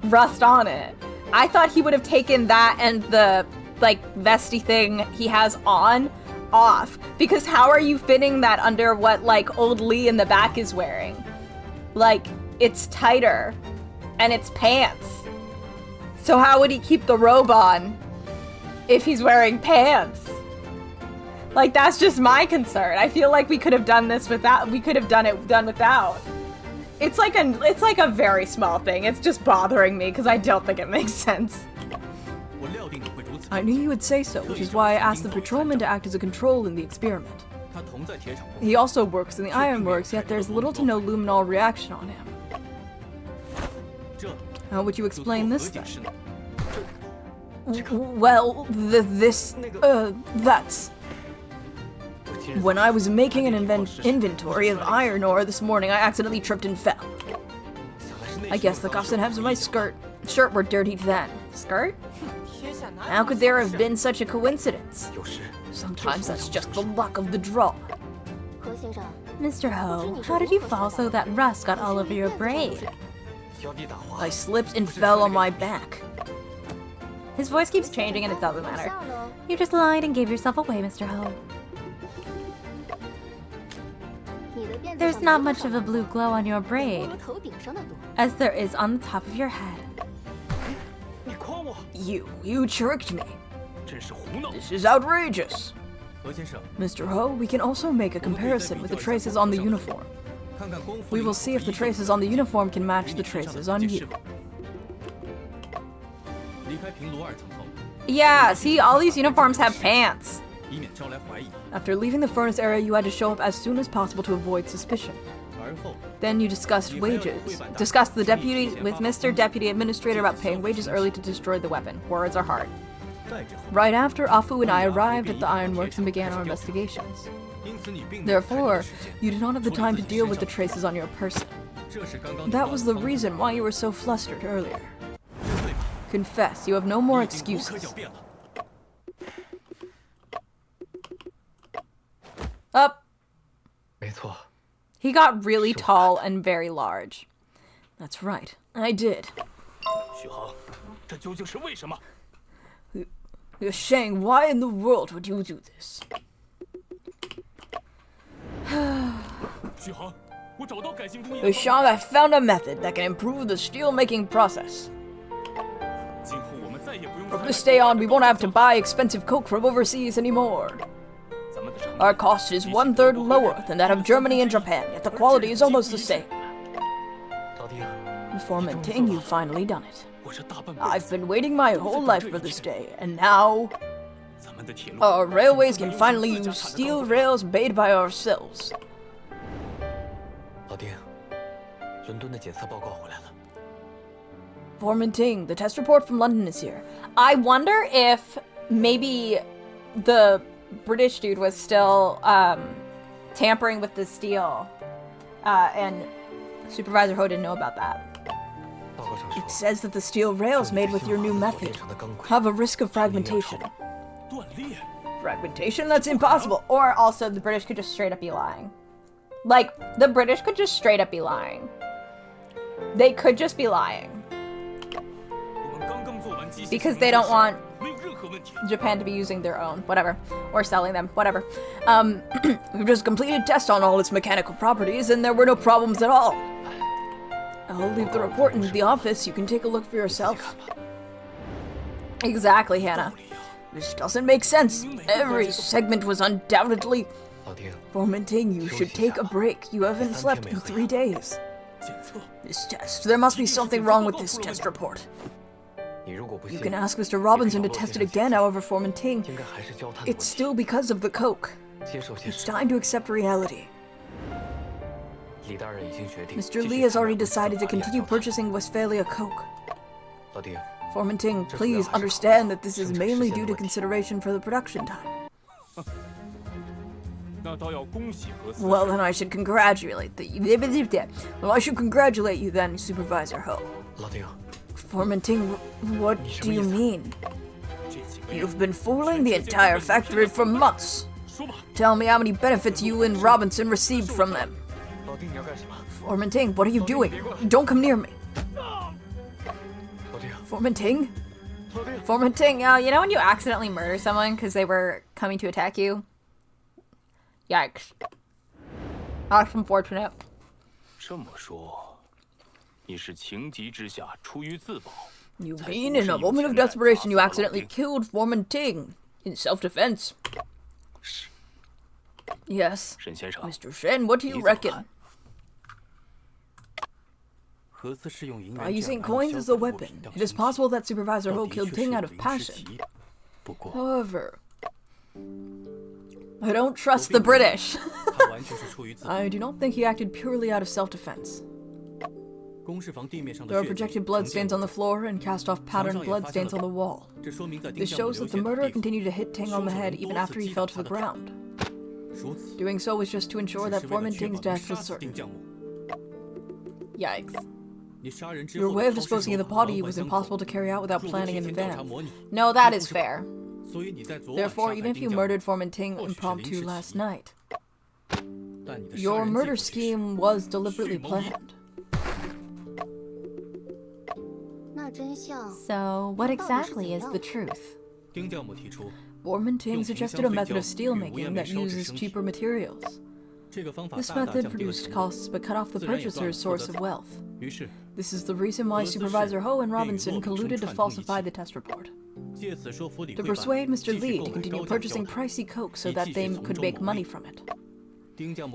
rust on it. I thought he would have taken that and the like vesty thing he has on off, because how are you fitting that under what like Old Lee in the back is wearing? Like, it's tighter and it's pants. So how would he keep the robe on if he's wearing pants? Like, that's just my concern. I feel like we could have done this without. We could have done without. It's like a very small thing. It's just bothering me because I don't think it makes sense. I knew you would say so, which is why I asked the patrolman to act as a control in the experiment. He also works in the ironworks, yet there's little to no luminol reaction on him. How would you explain this then? Well, that's... When I was making an inventory of iron ore this morning, I accidentally tripped and fell. I guess the cuffs and hems of my shirt were dirtied then. Skirt? How could there have been such a coincidence? Sometimes that's just the luck of the draw. Mr. Ho, how did you fall so that rust got all over your braid? I slipped and fell on my back. His voice keeps changing and it doesn't matter. You just lied and gave yourself away, Mr. Ho. There's not much of a blue glow on your braid, as there is on the top of your head. You tricked me. This is outrageous. Mr. Ho, we can also make a comparison with the traces on the uniform. We will see if the traces on the uniform can match the traces on you. Yeah, see, all these uniforms have pants. After leaving the furnace area, you had to show up as soon as possible to avoid suspicion. Then you discussed wages. Discussed the deputy with Mr. Deputy Administrator about paying wages early to destroy the weapon. Words are hard. Right after, Afu and I arrived at the ironworks and began our investigations. Therefore, you did not have the time to deal with the traces on your person. That was the reason why you were so flustered earlier. Confess, you have no more excuses. Up. He got really tall and very large. That's right, I did. Liu Sheng, why in the world would you do this? Liu Shang, I found a method that can improve the steel-making process. From this day on, we won't have to buy expensive coke from overseas anymore. Our cost is 1/3 lower than that of Germany and Japan, yet the quality is almost the same. Foreman Ting, you've finally done it. I've been waiting my whole life for this day, and now our railways can finally use steel rails made by ourselves. Foreman Ting, the test report from London is here. I wonder if maybe the British dude was still tampering with the steel, and Supervisor Ho didn't know about that. It says that the steel rails made with your new method have a risk of fragmentation. Fragmentation? That's impossible. Or also the British could just straight up be lying. Like, the British could just straight up be lying. They could just be lying. Because they don't want Japan to be using their own, whatever. Or selling them, whatever. We've just completed tests on all its mechanical properties and there were no problems at all. I'll leave the report in the office. You can take a look for yourself. Exactly, Hannah. This doesn't make sense. Every segment was undoubtedly... Foreman Ting, you should take a break. You haven't slept in 3 days. This test. There must be something wrong with this test report. You can ask Mr. Robinson to test it again, however, Foreman Ting. It's still because of the coke. It's time to accept reality. Mr. Lee has already decided to continue purchasing Westphalia coke. Foreman Ting, please understand that this is mainly due to consideration for the production time. Well, then I should congratulate you then, Supervisor Ho. Foreman Ting, what do you mean? You've been fooling the entire factory for months. Tell me how many benefits you and Robinson received from them. Foreman Ting, what are you doing? Don't come near me. Foreman Ting? Foreman Ting, you know when you accidentally murder someone because they were coming to attack you? Yikes. That's unfortunate. You mean in a moment of desperation you accidentally killed Foreman Ting in self-defense? Yes. Mr. Shen, what do you reckon? By using coins as a weapon, it is possible that Supervisor Ho killed Ting out of passion. However, I don't trust the British. I do not think he acted purely out of self-defense. There are projected bloodstains on the floor and cast-off patterned bloodstains on the wall. This shows that the murderer continued to hit Ting on the head even after he fell to the ground. Doing so was just to ensure that Foreman Ting's death was certain. Yikes. Your way of disposing of the body was impossible to carry out without planning in advance. No, that is fair. Therefore, even if you murdered Foreman Ting impromptu last night, your murder scheme was deliberately planned. So, what exactly is the truth? Foreman Ting suggested a method of steelmaking that uses cheaper materials. This method reduced costs but cut off the purchaser's source of wealth. This is the reason why Supervisor Ho and Robinson colluded to falsify the test report. To persuade Mr. Li to continue purchasing pricey coke so that they could make money from it.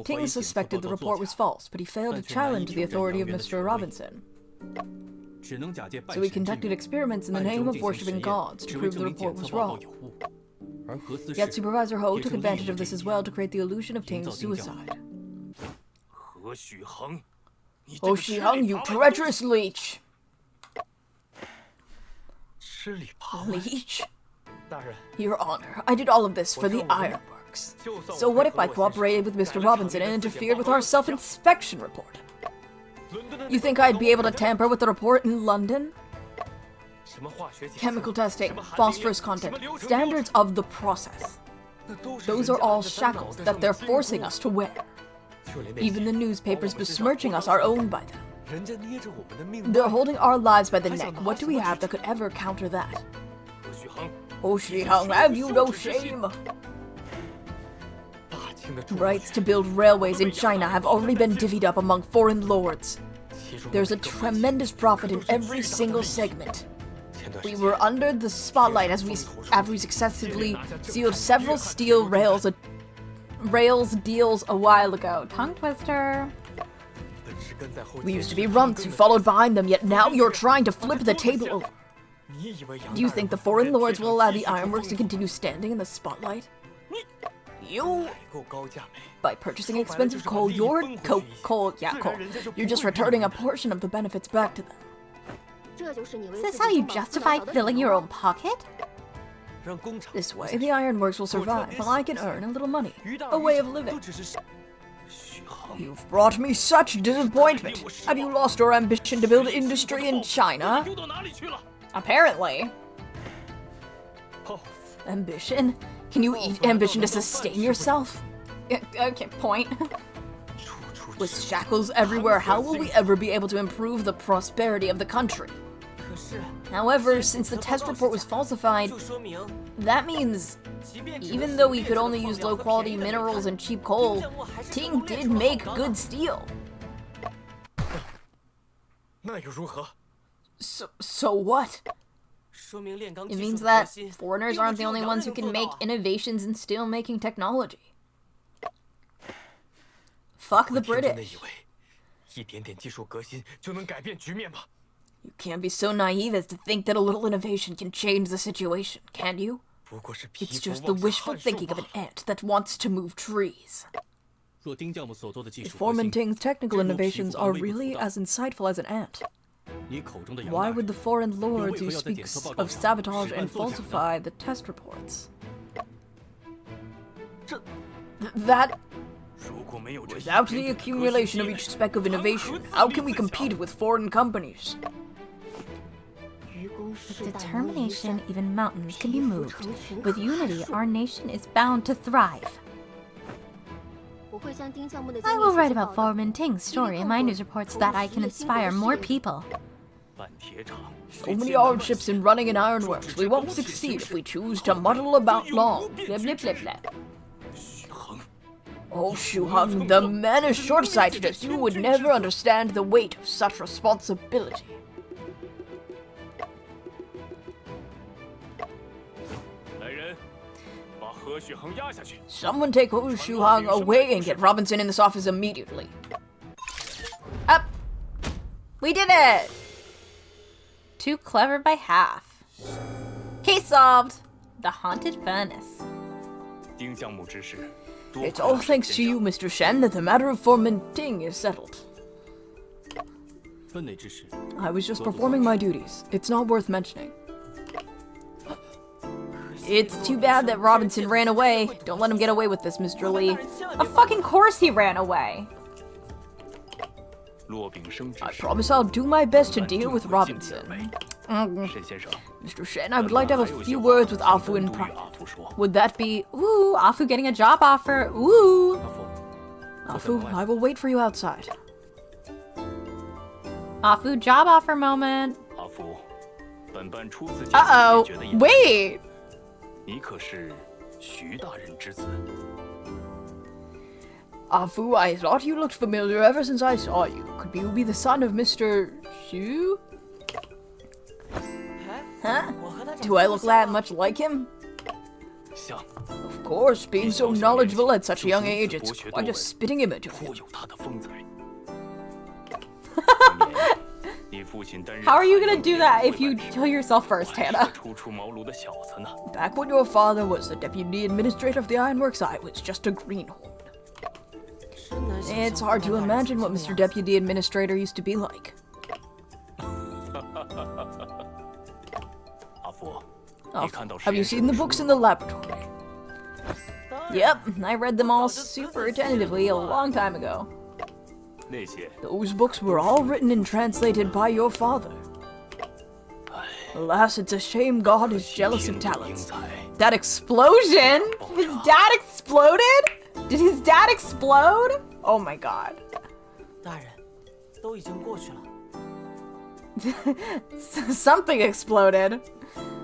Ting suspected the report was false, but he failed to challenge the authority of Mr. Robinson. So he conducted experiments in the name of worshipping gods to prove the report was wrong. Yet Supervisor Ho took advantage of this as well to create the illusion of Ting's suicide. Oh Shiheng, you treacherous leech! Leech? Your Honor, I did all of this for the ironworks. So what if I cooperated with Mr. Robinson and interfered with our self-inspection report? You think I'd be able to tamper with the report in London? Chemical testing, phosphorus content, standards of the process. Those are all shackles that they're forcing us to wear. Even the newspapers besmirching us are owned by them. They're holding our lives by the neck. What do we have that could ever counter that? Oh Shiheng, have you no shame? Rights to build railways in China have already been divvied up among foreign lords. There's a tremendous profit in every single segment. We were under the spotlight as we successfully sealed several steel rails deals a while ago. Tongue twister. We used to be runts who followed behind them, yet now you're trying to flip the table over. Do you think the foreign lords will allow the ironworks to continue standing in the spotlight? You, by purchasing expensive coal, you're just returning a portion of the benefits back to them. Is this how you justify filling your own pocket? This way, the ironworks will survive, while I can earn a little money, a way of living. You've brought me such disappointment. Have you lost your ambition to build industry in China? Apparently. Ambition? Can you eat ambition to sustain yourself? Okay, point. With shackles everywhere, how will we ever be able to improve the prosperity of the country? However, since the test report was falsified, that means even though we could only use low-quality minerals and cheap coal, Ting did make good steel. So what? It means that foreigners aren't the only ones who can make innovations in steel-making technology. Fuck the British. You can't be so naive as to think that a little innovation can change the situation, can you? It's just the wishful thinking of an ant that wants to move trees. If Foreman Ting's technical innovations are really as insightful as an ant, why would the foreign lords who speak of sabotage and falsify the test reports? That... Without the accumulation of each speck of innovation, how can we compete with foreign companies? With determination, even mountains can be moved. With unity, our nation is bound to thrive. I will write about Foreman Ting's story in my news reports so that I can inspire more people. So many hardships in running an ironworks. We won't succeed if we choose to muddle about long. Blah, blah, blah, blah. Oh, Shuheng, the man is short-sighted as you would never understand the weight of such responsibility. Someone take Ho Shuheng away and get Robinson in this office immediately. Up! We did it! Too clever by half. Case solved! The haunted furnace. It's all thanks to you, Mr. Shen, that the matter of Foreman Ting is settled. I was just performing my duties. It's not worth mentioning. It's too bad that Robinson ran away. Don't let him get away with this, Mr. Lee. Of fucking course he ran away. I promise I'll do my best to deal with Robinson. Mr. Shen, I would like to have a few words with Afu in private. Would that be... Ooh, Afu getting a job offer. Ooh. Afu, I will wait for you outside. Afu job offer moment. Uh-oh. Wait. Afu, I thought you looked familiar ever since I saw you. Could you be the son of Mr. Xu? Huh? Do I look that much like him? Of course, being so knowledgeable at such a young age, it's quite a spitting image of him. How are you gonna do that if you kill yourself first, Hannah? Back when your father was the deputy administrator of the ironworks, I was just a greenhorn. It's hard to imagine what Mr. Deputy Administrator used to be like. Oh, have you seen the books in the laboratory? Yep, I read them all super attentively a long time ago. Those books were all written and translated by your father. Alas, it's a shame God is jealous of talents. That explosion? His dad exploded? Did his dad explode? Oh my god. Something exploded.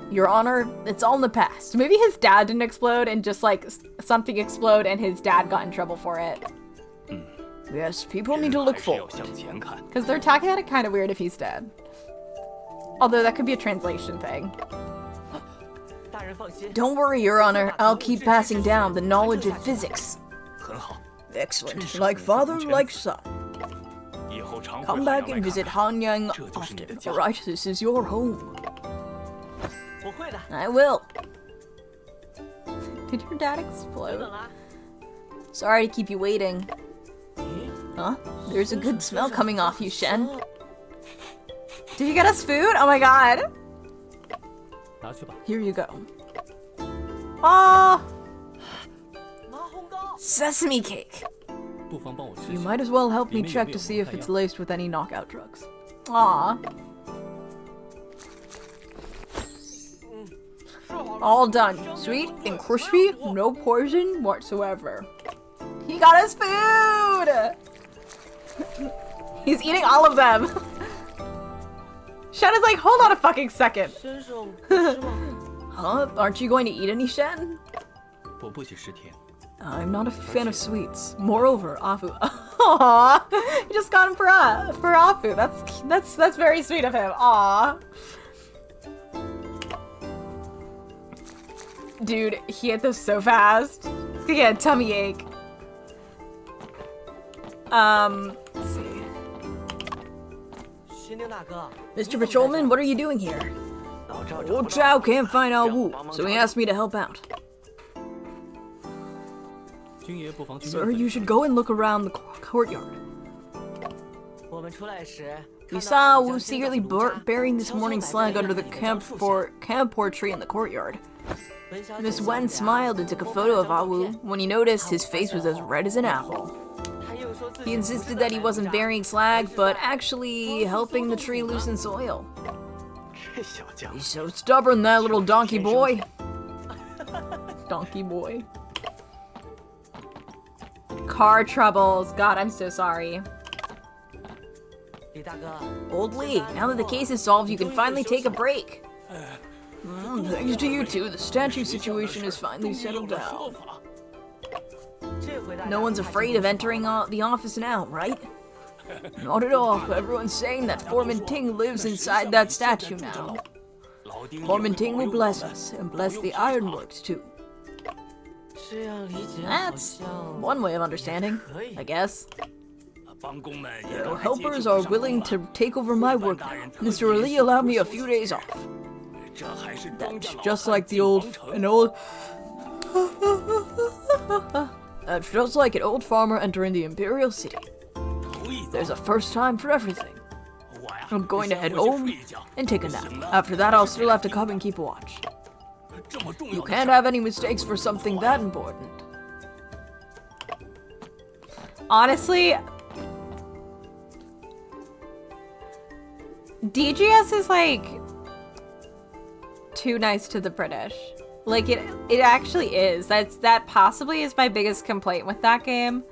Your Honor, it's all in the past. Maybe his dad didn't explode and just like something explode and his dad got in trouble for it. Yes, people need to look forward. Because they're talking about it kind of weird if he's dead. Although that could be a translation thing. Don't worry, Your Honor. I'll keep passing down the knowledge of physics. Excellent. Like father, like son. Come back and visit Hanyang often. Alright, this is your home. I will. Did your dad explode? Sorry to keep you waiting. Huh? There's a good smell coming off you, Shen. Did you get us food? Oh my god. Here you go. Aww. Sesame cake. You might as well help me check to see if it's laced with any knockout drugs. Aw. All done. Sweet and crispy, no poison whatsoever. He got us food! He's eating all of them. Shen is like, hold on a fucking second. Huh? Aren't you going to eat any, Shen? I'm not a fan of sweets. Moreover, Afu. Aww. He just got him for Afu. That's very sweet of him. Aww. Dude, he ate those so fast. He's gonna get a tummy ache. Let's see. Mr. Patrolman, what are you doing here? Old Chow can't find Ao Wu, so he asked me to help out. Sir, you should go and look around the courtyard. We saw Wu secretly burying this morning's slag under the camphor tree in the courtyard. Miss Wen smiled and took a photo of Awu. When he noticed, his face was as red as an apple. He insisted that he wasn't burying slag, but actually helping the tree loosen soil. He's so stubborn, that little donkey boy. Donkey boy. Car troubles. God, I'm so sorry. Old Lee, now that the case is solved, you can finally take a break. Thanks to you two, the statue situation is finally settled down. No one's afraid of entering the office now, right? Not at all. Everyone's saying that Foreman Ting lives inside that statue now. Foreman Ting will bless us, and bless the ironworks too. That's one way of understanding, I guess. The helpers are willing to take over my work now. Mr. Lee allowed me a few days off. That's just like That's just like an old farmer entering the Imperial City. There's a first time for everything. I'm going to head home and take a nap. After that, I'll still have to come and keep watch. You can't have any mistakes for something that important. Honestly, DGS is like too nice to the British. Like it actually is. That possibly is my biggest complaint with that game.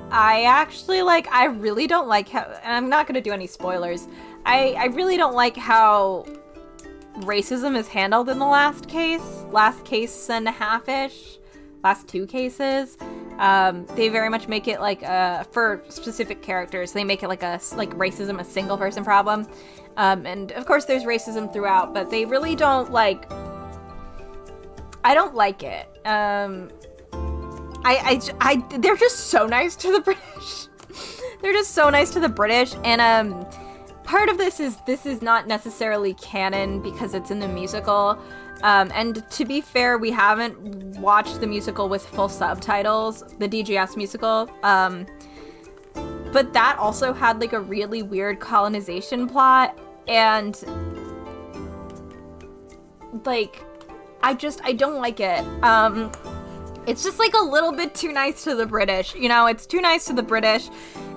I really don't like how, and I'm not gonna do any spoilers. I really don't like how racism is handled in the last case and a half-ish, last two cases. They very much make it like for specific characters, they make it like racism a single person problem. And of course there's racism throughout, but they really don't like, I don't like it. They're just so nice to the British. They're just so nice to the British, and part of this is not necessarily canon because it's in the musical. And to be fair, we haven't watched the musical with full subtitles, the DGS musical. But that also had like a really weird colonization plot, and like I don't like it. It's just like a little bit too nice to the British. You know, it's too nice to the British.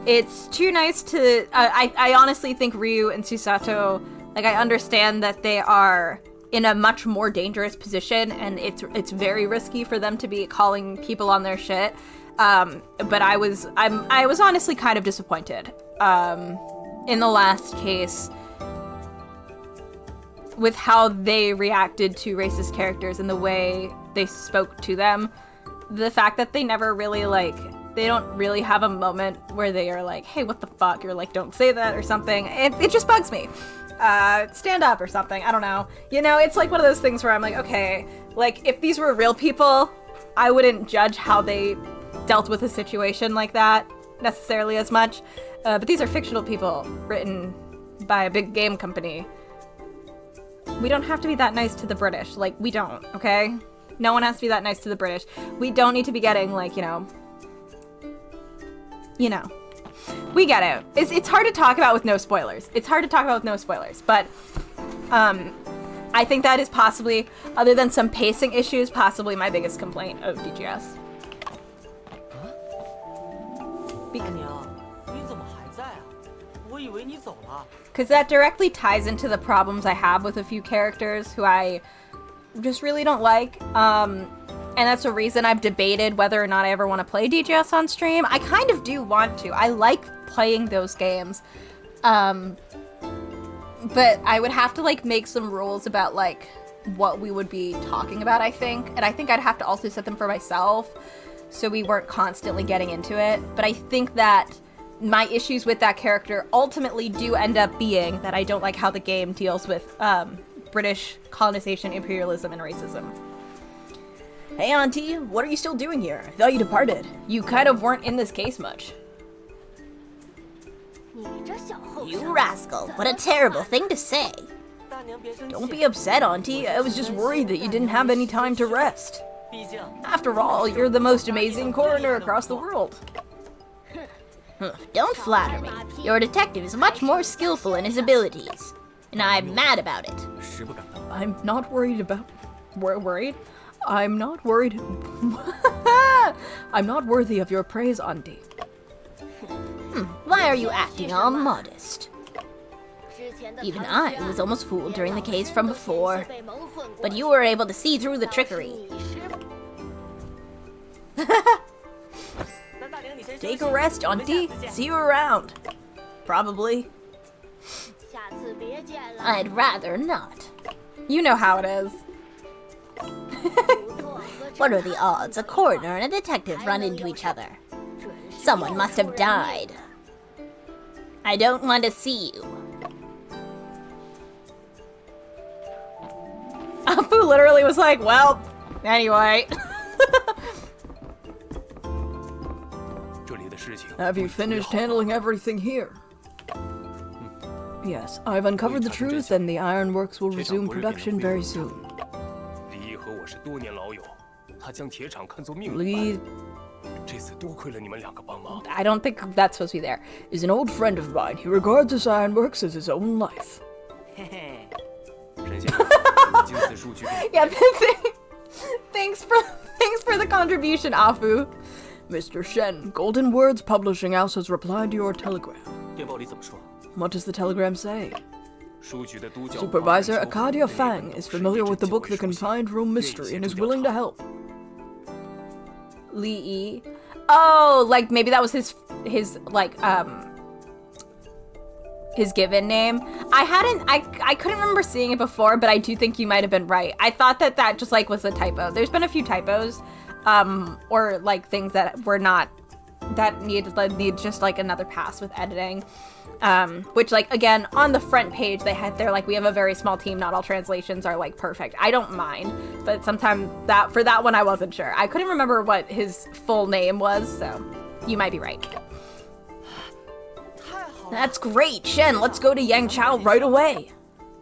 It's too nice to... I honestly think Ryu and Susato, like, I understand that they are in a much more dangerous position, and it's very risky for them to be calling people on their shit. But I was honestly kind of disappointed in the last case with how they reacted to racist characters and the way they spoke to them. The fact that they never really, like, they don't really have a moment where they are like, hey, what the fuck? Or like, don't say that or something. It just bugs me. Stand up or something. I don't know. You know, it's like one of those things where I'm like, okay, like, if these were real people, I wouldn't judge how they dealt with a situation like that necessarily as much. But these are fictional people written by a big game company. We don't have to be that nice to the British. Like, we don't, okay? No one has to be that nice to the British. We don't need to be getting, like, you know, we get it. It's hard to talk about with no spoilers. It's hard to talk about with no spoilers, but I think that is possibly, other than some pacing issues, possibly my biggest complaint of DGS. Because that directly ties into the problems I have with a few characters who I just really don't like. And that's a reason I've debated whether or not I ever want to play DGS on stream. I kind of do want to. I like playing those games. But I would have to, like, make some rules about, like, what we would be talking about, I think. And I think I'd have to also set them for myself so we weren't constantly getting into it. But I think that my issues with that character ultimately do end up being that I don't like how the game deals with British colonization, imperialism, and racism. Hey, Auntie, what are you still doing here? I thought you departed. You kind of weren't in this case much. You rascal, what a terrible thing to say. Don't be upset, Auntie. I was just worried that you didn't have any time to rest. After all, you're the most amazing coroner across the world. Don't flatter me. Your detective is much more skillful in his abilities. And I'm mad about it. I'm not worried about... Worried? I'm not worried... I'm not worthy of your praise, Auntie. Why are you acting all modest? Even I was almost fooled during the case from before. But you were able to see through the trickery. Take a rest, Auntie. See you around. Probably. I'd rather not. You know how it is. What are the odds a coroner and a detective run into each other? Someone must have died. I don't want to see you. Apu literally was like, well, anyway. Have you finished handling everything here? Yes, I've uncovered the truth and the ironworks will resume production very soon. Lee... I don't think that's supposed to be there. Is an old friend of mine. He regards this ironworks as his own life. Yeah, thanks for the contribution, Afu. Mr. Shen, Golden Words Publishing House has replied to your telegram. What does the telegram say? Supervisor Arcadia Fang is familiar with the book The Confined Room Mystery and is willing to help. Li Yi. Oh, like maybe that was his given name. I couldn't remember seeing it before, but I do think you might have been right. I thought that just like was a typo. There's been a few typos, or like things that were not, that need just like another pass with editing. Which like, again, on the front page, they're like, we have a very small team, not all translations are like perfect. I don't mind, but sometimes for that one, I wasn't sure. I couldn't remember what his full name was, so you might be right. That's great, Shen, let's go to Yangchao right away.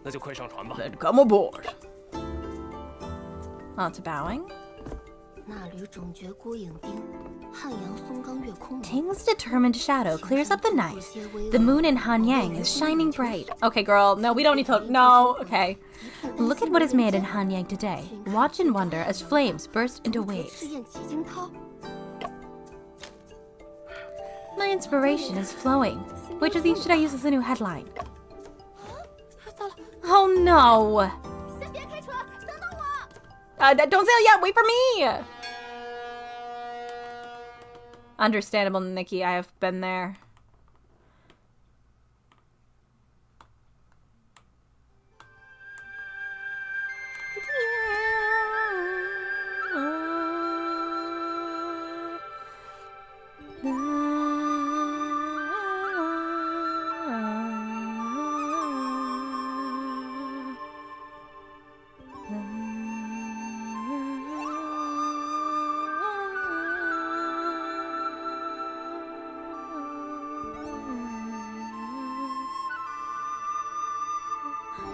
Then come aboard. Lots of bowing. Ting's determined shadow clears up the night. The moon in Hanyang is shining bright. Okay, girl. No, we don't need to. No, okay. Look at what is made in Hanyang today. Watch and wonder as flames burst into waves. My inspiration is flowing. Which of these should I use as a new headline? Oh no! Don't say it yet. Wait for me. Understandable, Nikki. I have been there.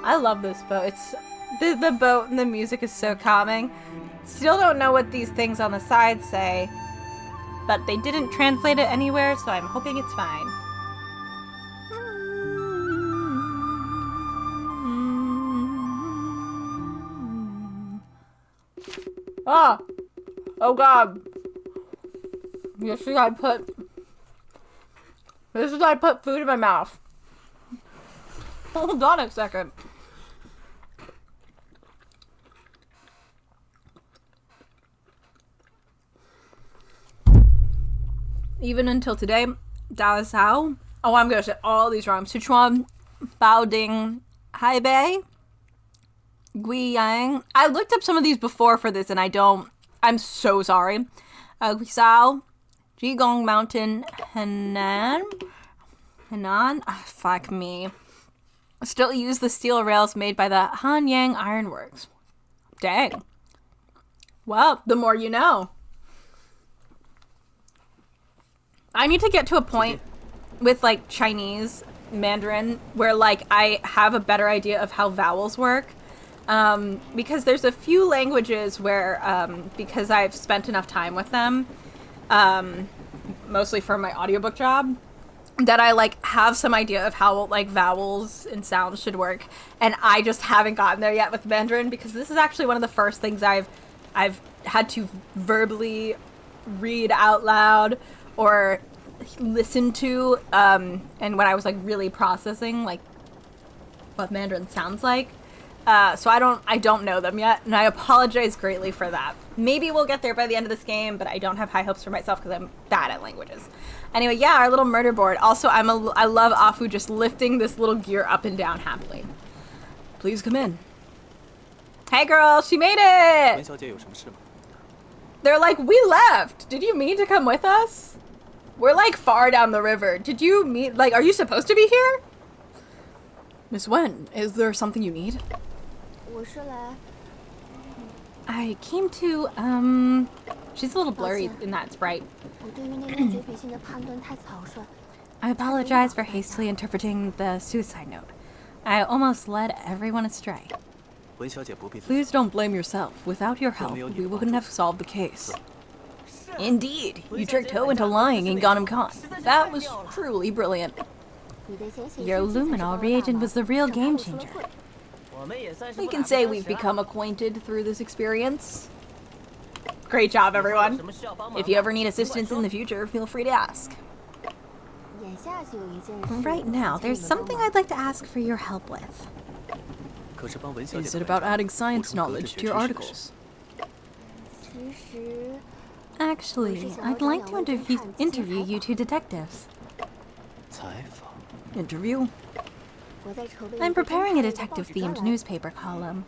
I love this boat. It's the boat and the music is so calming. Still don't know what these things on the side say, but they didn't translate it anywhere, so I'm hoping it's fine. Ah! Oh god. This is I put food in my mouth. Hold on a second. Even until today, Dao Sao. Oh, I'm gonna say all these wrong. Sichuan, Baoding, Haibei, Guiyang. I looked up some of these before for this, and I'm so sorry. Guisao, Jigong Mountain, Henan. Fuck me. Still use the steel rails made by the Hanyang Ironworks. Dang. Well, the more you know. I need to get to a point with like Chinese Mandarin where like I have a better idea of how vowels work. Because there's a few languages where, because I've spent enough time with them, mostly for my audiobook job, that I like have some idea of how like vowels and sounds should work, and I just haven't gotten there yet with Mandarin, because this is actually one of the first things I've had to verbally read out loud or listen to, and when I was like really processing like what Mandarin sounds like. So I don't know them yet, and I apologize greatly for that. Maybe we'll get there by the end of this game, but I don't have high hopes for myself because I'm bad at languages. Anyway, yeah, our little murder board. Also, I love Afu just lifting this little gear up and down happily. Please come in. Hey girl, she made it! They're like, we left! Did you mean to come with us? We're like far down the river. Did you mean, like, are you supposed to be here? Miss Wen, is there something you need? I came to, she's a little blurry in that sprite. I apologize for hastily interpreting the suicide note. I almost led everyone astray. Please don't blame yourself. Without your help, we wouldn't have solved the case. Indeed, you tricked Ho into lying and got him caught. That was truly brilliant. Your luminol reagent was the real game changer. We can say we've become acquainted through this experience. Great job, everyone. If you ever need assistance in the future, feel free to ask. Right now, there's something I'd like to ask for your help with. Is it about adding science knowledge to your articles? Actually, I'd like to interview you two detectives. Interview? I'm preparing a detective-themed newspaper column.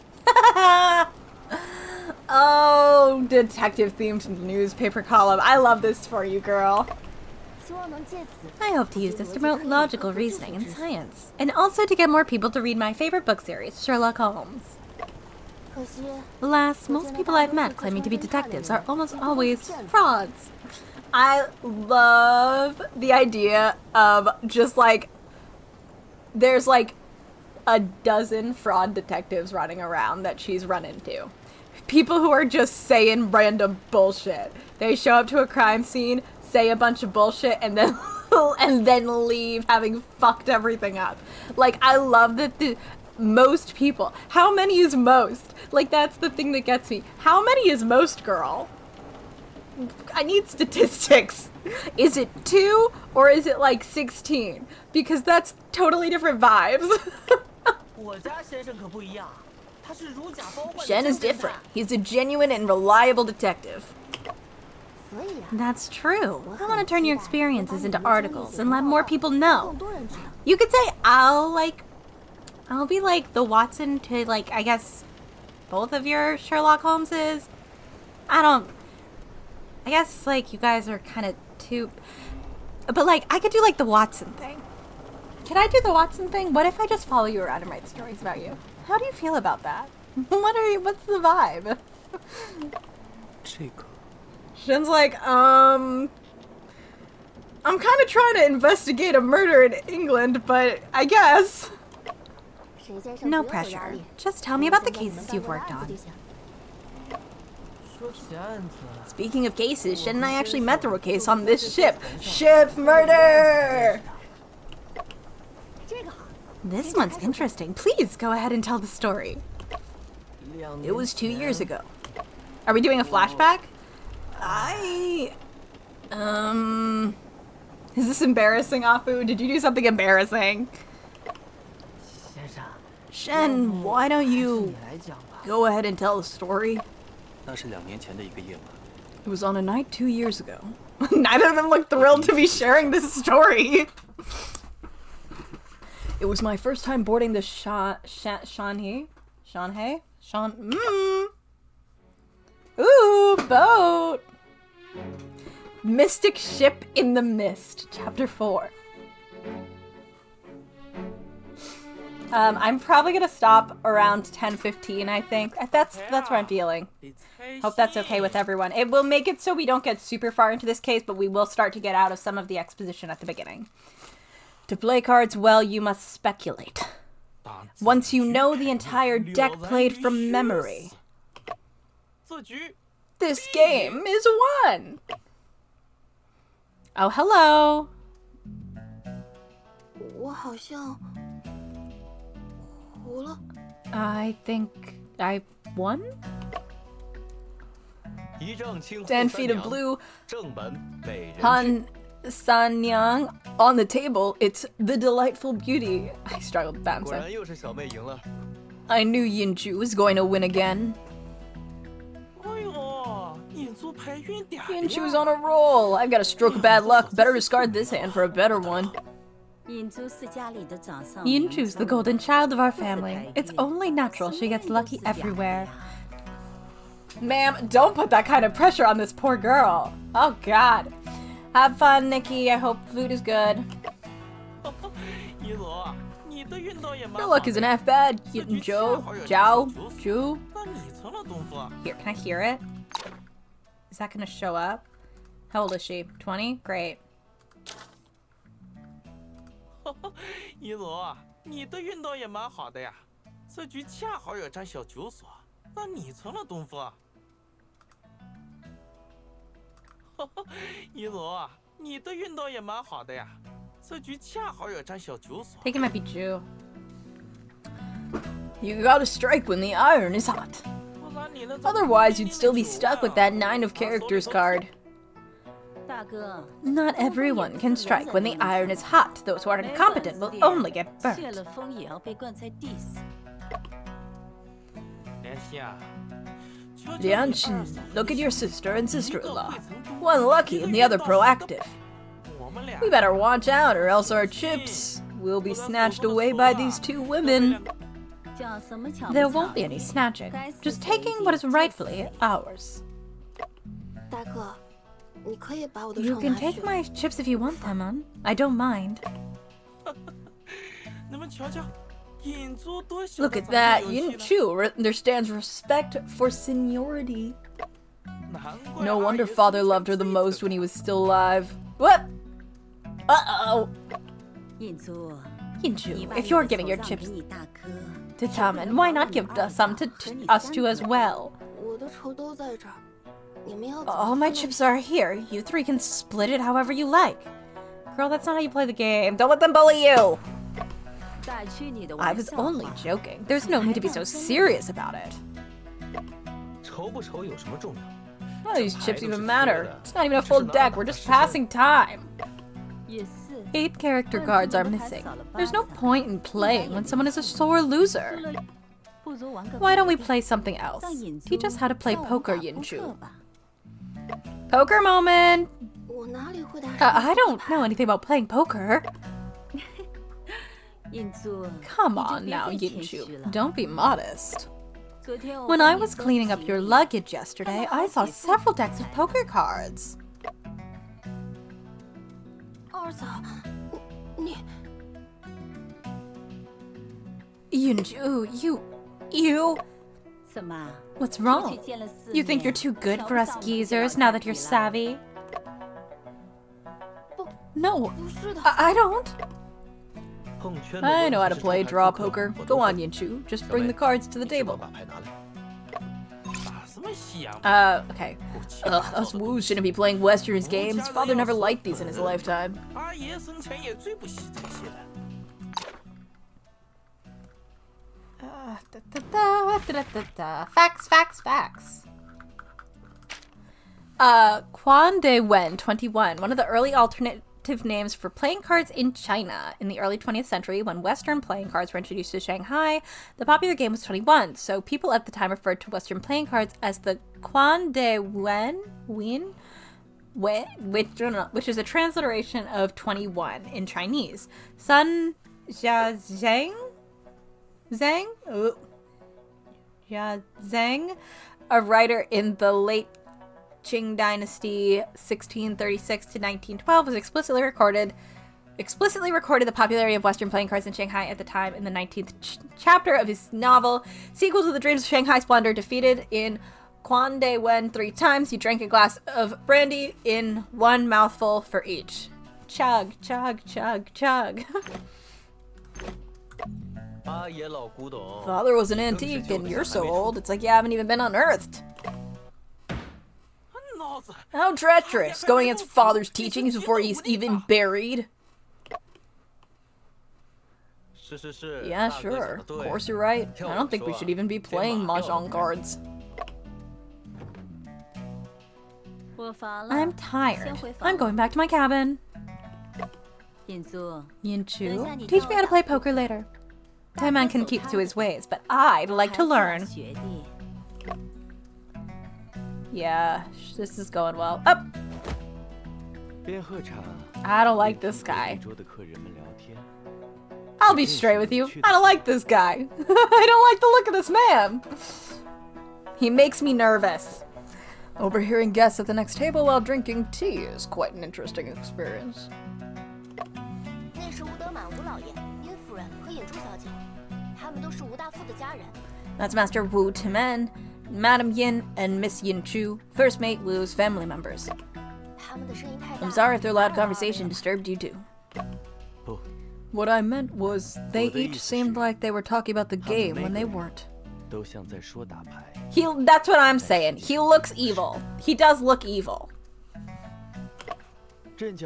Oh, detective-themed newspaper column. I love this for you, girl. I hope to use this to promote logical reasoning in science, and also to get more people to read my favorite book series, Sherlock Holmes. Alas, most people I've met claiming to be detectives are almost always frauds. I love the idea of just like, there's like a dozen fraud detectives running around that she's run into. People who are just saying random bullshit. They show up to a crime scene, say a bunch of bullshit, and then and then leave having fucked everything up. Like, I love that most people. How many is most? Like, that's the thing that gets me. How many is most, girl? I need statistics. Is it 2 or is it like 16? Because that's totally different vibes. Shen is different. He's a genuine and reliable detective. That's true. I want to turn your experiences into articles and let more people know. You could say I'll be like the Watson to, like, I guess both of your Sherlock Holmeses. I guess, like, you guys are kind of too, but like, I could do like the Watson thing. Can I do the Watson thing? What if I just follow you around and write stories about you? How do you feel about that? What's the vibe? Shen's like, I'm kind of trying to investigate a murder in England, but I guess. No pressure. Just tell me about the cases you've worked on. Speaking of cases, Shen and I actually met through a case on this ship. Ship murder! This one's interesting. Please go ahead and tell the story. It was 2 years ago. Are we doing a flashback? Is this embarrassing, Afu? Did you do something embarrassing? Shen, why don't you go ahead and tell the story? It was on a night 2 years ago. Neither of them look thrilled to be sharing this story. It was my first time boarding the Ooh, boat. Mystic Ship in the Mist, Chapter 4. I'm probably gonna stop around 10:15. I think that's what I'm feeling. Hope that's okay with everyone. It will make it so we don't get super far into this case, but we will start to get out of some of the exposition at the beginning. To play cards well, you must speculate. Once you know the entire deck played from memory, this game is won. Oh, hello. I think I won? 10 feet of blue. Han Sanyang. On the table, it's the delightful beauty. I struggled bouncing. I knew Yinju was going to win again. Yinju's on a roll. I've got a stroke of bad luck. Better discard this hand for a better one. Yinchu's the golden child of our family. It's only natural she gets lucky everywhere. Ma'am, don't put that kind of pressure on this poor girl. Oh, God. Have fun, Nikki. I hope food is good. Your luck isn't half bad, Yinjo. Jiao. Ju. Here, can I hear it? Is that gonna show up? How old is she? 20? Great. 一罗，你的运道也蛮好的呀，这局恰好有站小酒所，那你成了东夫。一罗，你的运道也蛮好的呀，这局恰好有站小酒所。I think it might be Jew. You gotta strike when the iron is hot. Otherwise, you'd still be stuck with that 9 of characters card. Not everyone can strike when the iron is hot. Those who are incompetent will only get burnt. 莲心啊， Lianxin, look at your sister and sister-in-law. One lucky and the other proactive. We better watch out or else our chips will be snatched away by these 2 women. There won't be any snatching, just taking what is rightfully ours. You can take my chips if you want them, man. I don't mind. 你们瞧瞧，引族多喜欢 Look at 咱们 that. 这游戏 Yin Chu understands respect for seniority. 难怪 No 阿 wonder 爷 father 生 loved her the 气 most when he was still alive. What? Uh-oh. Yin Chu, if you're giving your chips to Taman, why not give some to us too as well? All my chips are here. You 3 can split it however you like. Girl, that's not how you play the game. Don't let them bully you. I was only joking. There's no need to be so serious about it. 愁不愁有什么重要？ None of these chips even matter. It's not even a full deck. We're just passing time. 8 character cards are missing. There's no point in playing when someone is a sore loser. Why don't we play something else? Teach us how to play poker, Yinchu. Poker moment! I don't know anything about playing poker. Come on now, Yinchu. Don't be modest. When I was cleaning up your luggage yesterday, I saw several decks of poker cards. Yunju, you... What's wrong? You think you're too good for us geezers now that you're savvy? No, I don't. I know how to play draw poker. Go on, Yinchu. Just bring the cards to the table. 打什么西洋？ Okay. Us woos shouldn't be playing Westerns games. Father never liked these in his lifetime. 阿爷生前也最不喜这些的。 Facts, facts, facts. Quan De Wen, 21, one of the early alternative names for playing cards in China. In the early 20th century, when Western playing cards were introduced to Shanghai, the popular game was 21, so people at the time referred to Western playing cards as the Quan De Wen, which is a transliteration of 21 in Chinese. Sun Zhang? Zhang, a writer in the late Qing Dynasty, 1636 to 1912, was explicitly recorded the popularity of Western playing cards in Shanghai at the time in the 19th chapter of his novel, sequel to The Dreams of Shanghai Splendor. Defeated in Quan De Wen 3 times, he drank a glass of brandy in 1 mouthful for each. Chug, chug, chug, chug. Father was an antique, and you're so old, it's like you haven't even been unearthed. How treacherous, going against father's teachings before he's even buried. Yeah, sure. Of course you're right. I don't think we should even be playing mahjong cards. I'm tired. I'm going back to my cabin. Yinchu, teach me how to play poker later. Taiman can keep to his ways, but I'd like to learn. Yeah, this is going well. Up! I don't like this guy. I'll be straight with you. I don't like this guy. I don't like the look of this man. He makes me nervous. Overhearing guests at the next table while drinking tea is quite an interesting experience. That's Master Wu Timen, Madam Yin, and Miss Yin Chu, first mate Wu's family members. I'm sorry if their loud conversation disturbed you too. What I meant was, they each seemed like they were talking about the game when they weren't. That's what I'm saying. He looks evil. He does look evil. It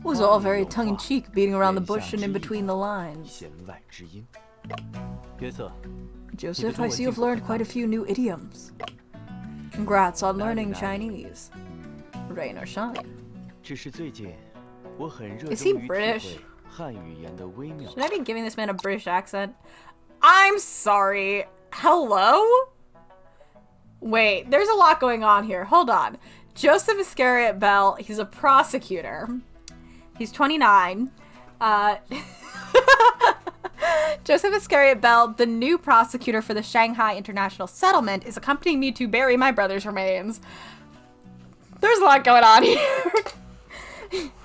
was all very tongue-in-cheek, beating around the bush and in between the lines. Joseph, I see you've learned quite a few new idioms. Congrats on learning Chinese. Rain or shine. Is he British? Should I be giving this man a British accent? I'm sorry. Hello? Wait, there's a lot going on here. Hold on. Joseph Iscariot Bell, he's a prosecutor. He's 29. Joseph Iscariot Bell, the new prosecutor for the Shanghai International Settlement, is accompanying me to bury my brother's remains. There's a lot going on here.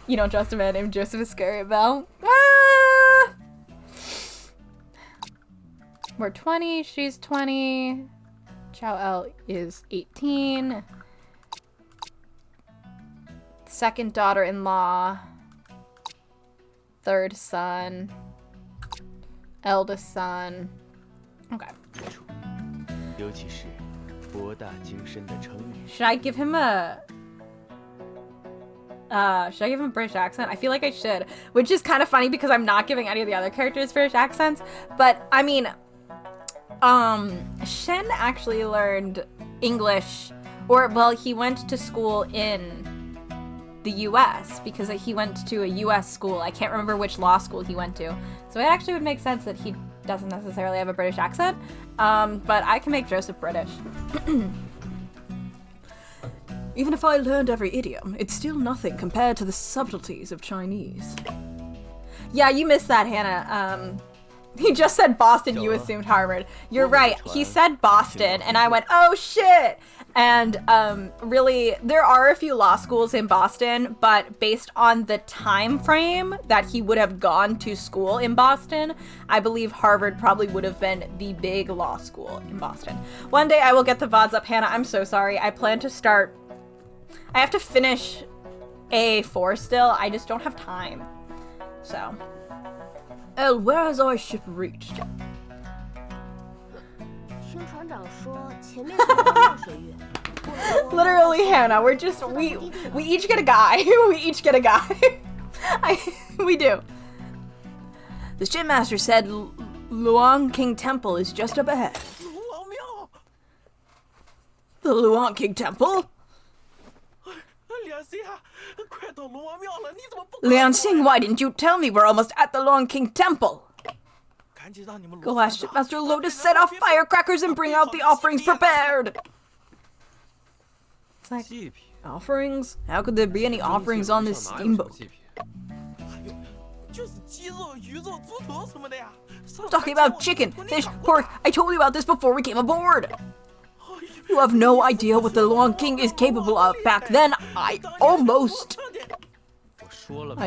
You don't trust a man named Joseph Iscariot Bell? Ah! We're 20, she's 20. Chow El is 18. Second daughter-in-law. Third son. Eldest son. Okay. Should I give him a British accent? I feel like I should, which is kind of funny because I'm not giving any of the other characters British accents. But I mean, Shen actually learned English, or well, he went to school in the U.S. because he went to a U.S. school. I can't remember which law school he went to, so it actually would make sense that he doesn't necessarily have a British accent. But I can make Joseph British. Even if I learned every idiom, it's still nothing compared to the subtleties of Chinese. Yeah, you missed that, Hannah. He just said Boston, you assumed Harvard. You're right, he said Boston, and I went, oh shit! And really, there are a few law schools in Boston, but based on the time frame that he would have gone to school in Boston, I believe Harvard probably would have been the big law school in Boston. One day I will get the VODs up, Hannah. I'm so sorry. I plan to start... I have to finish A4 still. I just don't have time. So... El, where has our ship reached? Literally, Hannah, we're just, we each get a guy. We each get a guy. We do. The shipmaster said Luang King Temple is just up ahead. The Luang King Temple? Lianxing, why didn't you tell me we're almost at the Luang King Temple? Go ask Shipmaster Lo to set off firecrackers and bring out the offerings prepared. It's like, offerings? How could there be any offerings on this steamboat? Talking about chicken, fish, pork. I told you about this before we came aboard. You have no idea what the Luang King is capable of. Back then, I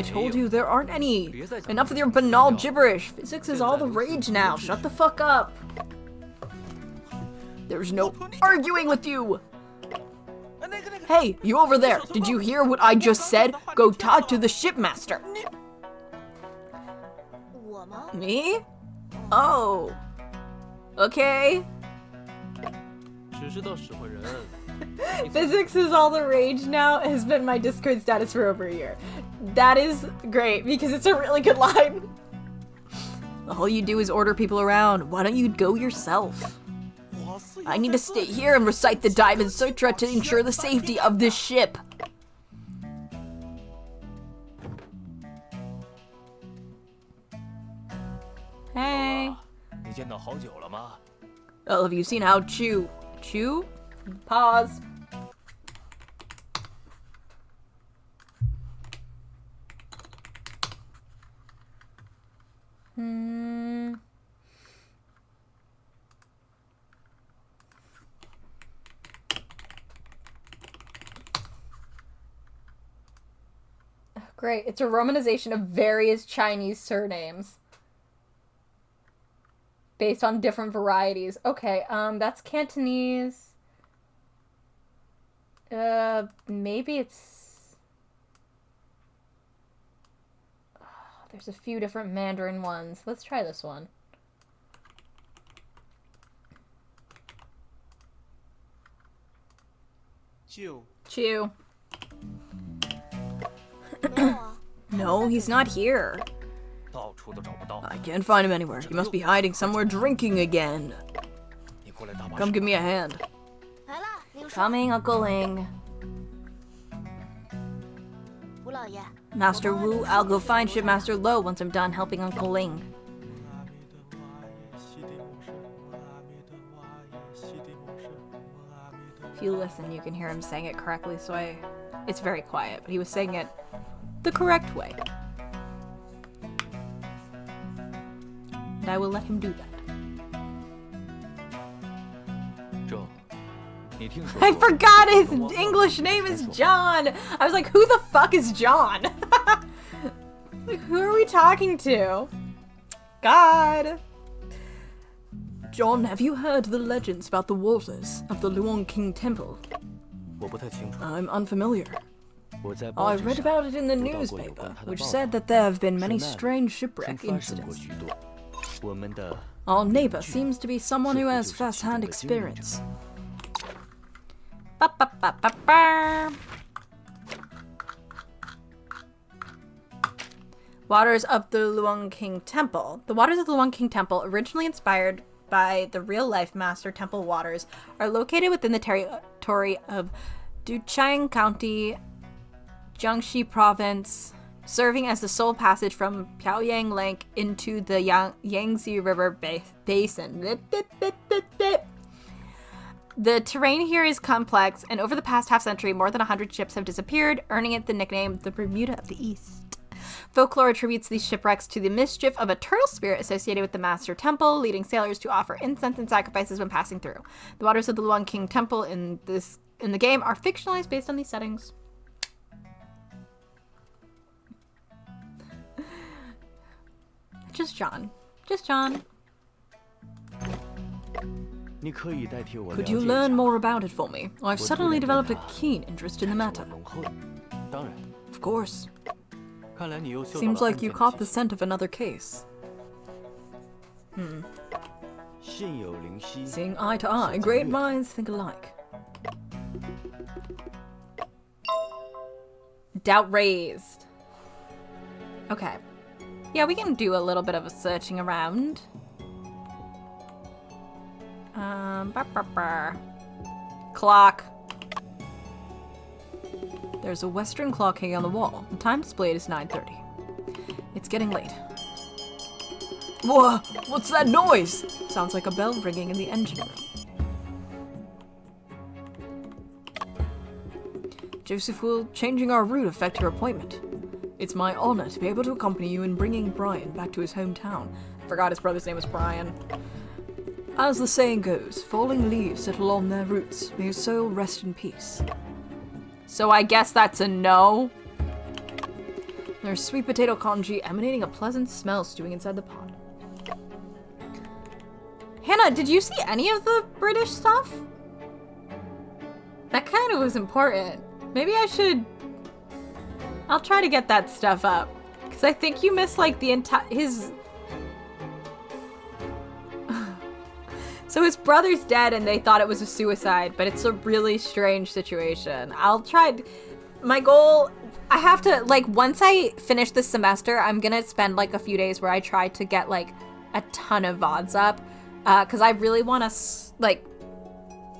told you there aren't any. Enough with your banal gibberish. Physics is all the rage now. Shut the fuck up. There's no arguing with you. Hey, you over there. Did you hear what I just said? Go talk to the shipmaster. Me? Oh. Okay. Physics is all the rage now has been my Discord status for over a year. That is great because it's a really good line. All you do is order people around. Why don't you go yourself? I need to stay here and recite the Diamond Sutra to ensure the safety of this ship. Hey. Oh, have you seen how Chew? Pause. Great. It's a romanization of various Chinese surnames based on different varieties. Okay, that's Cantonese. Maybe it's... there's a few different Mandarin ones. Let's try this one. Chew. No, he's not here. I can't find him anywhere. He must be hiding somewhere drinking again. Come give me a hand. Coming, Uncle Ling. Master Wu, I'll go find Shipmaster Lo once I'm done helping Uncle Ling. If you listen, you can hear him saying it correctly, so it's very quiet, but he was saying it the correct way. And I will let him do that. I forgot his English name is John! I was like, who the fuck is John? Like, who are we talking to? God. John, have you heard the legends about the waters of the Luang King Temple? I'm unfamiliar. I read about it in the newspaper, which said that there have been many strange shipwreck incidents. Our neighbor seems to be someone who has first-hand experience. Ba, ba, ba, ba, ba. Waters of the Luang King Temple. The waters of the Luang King Temple, originally inspired by the real-life Master Temple waters, are located within the territory of Duchang County, Jiangxi Province, serving as the sole passage from Piaoyang Lake into the Yangtze River basin. The terrain here is complex, and over the past half-century, more than 100 ships have disappeared, earning it the nickname the Bermuda of the East. Folklore attributes these shipwrecks to the mischief of a turtle spirit associated with the Master Temple, leading sailors to offer incense and sacrifices when passing through. The waters of the Luang King Temple in the game are fictionalized based on these settings. Just John. Just John. Could you learn more about it for me? I've suddenly developed a keen interest in the matter. Of course. Seems like you caught the scent of another case. Seeing eye to eye, great minds think alike. Doubt raised. Okay. Yeah, we can do a little bit of a searching around. Clock. There's a western clock hanging on the wall. The time displayed is 9:30. It's getting late. Whoa! What's that noise? Sounds like a bell ringing in the engine room. Joseph, will changing our route affect your appointment? It's my honor to be able to accompany you in bringing Brian back to his hometown. I forgot his brother's name was Brian. As the saying goes, falling leaves settle on their roots. May your soul rest in peace. So I guess that's a no? There's sweet potato congee emanating a pleasant smell stewing inside the pot. Hannah, did you see any of the British stuff? That kind of was important. Maybe I should... I'll try to get that stuff up. Because I think you missed, like, the entire... So his brother's dead and they thought it was a suicide, but it's a really strange situation. I'll try... My goal... I have to, like, once I finish this semester, I'm gonna spend, like, a few days where I try to get, like, a ton of VODs up. Because I really want to, like,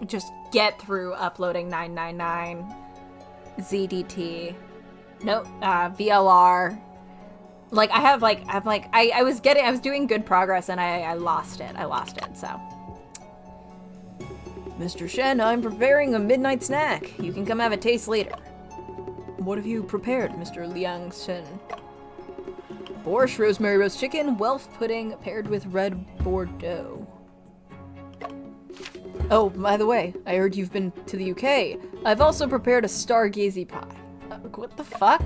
just get through uploading 999, ZDT, no, VLR. Like, I was doing good progress and I lost it, so. Mr. Shen, I'm preparing a midnight snack. You can come have a taste later. What have you prepared, Mr. Liang Shen? Borscht, rosemary roast chicken, Welsh pudding paired with red Bordeaux. Oh, by the way, I heard you've been to the UK. I've also prepared a stargazy pie. What the fuck?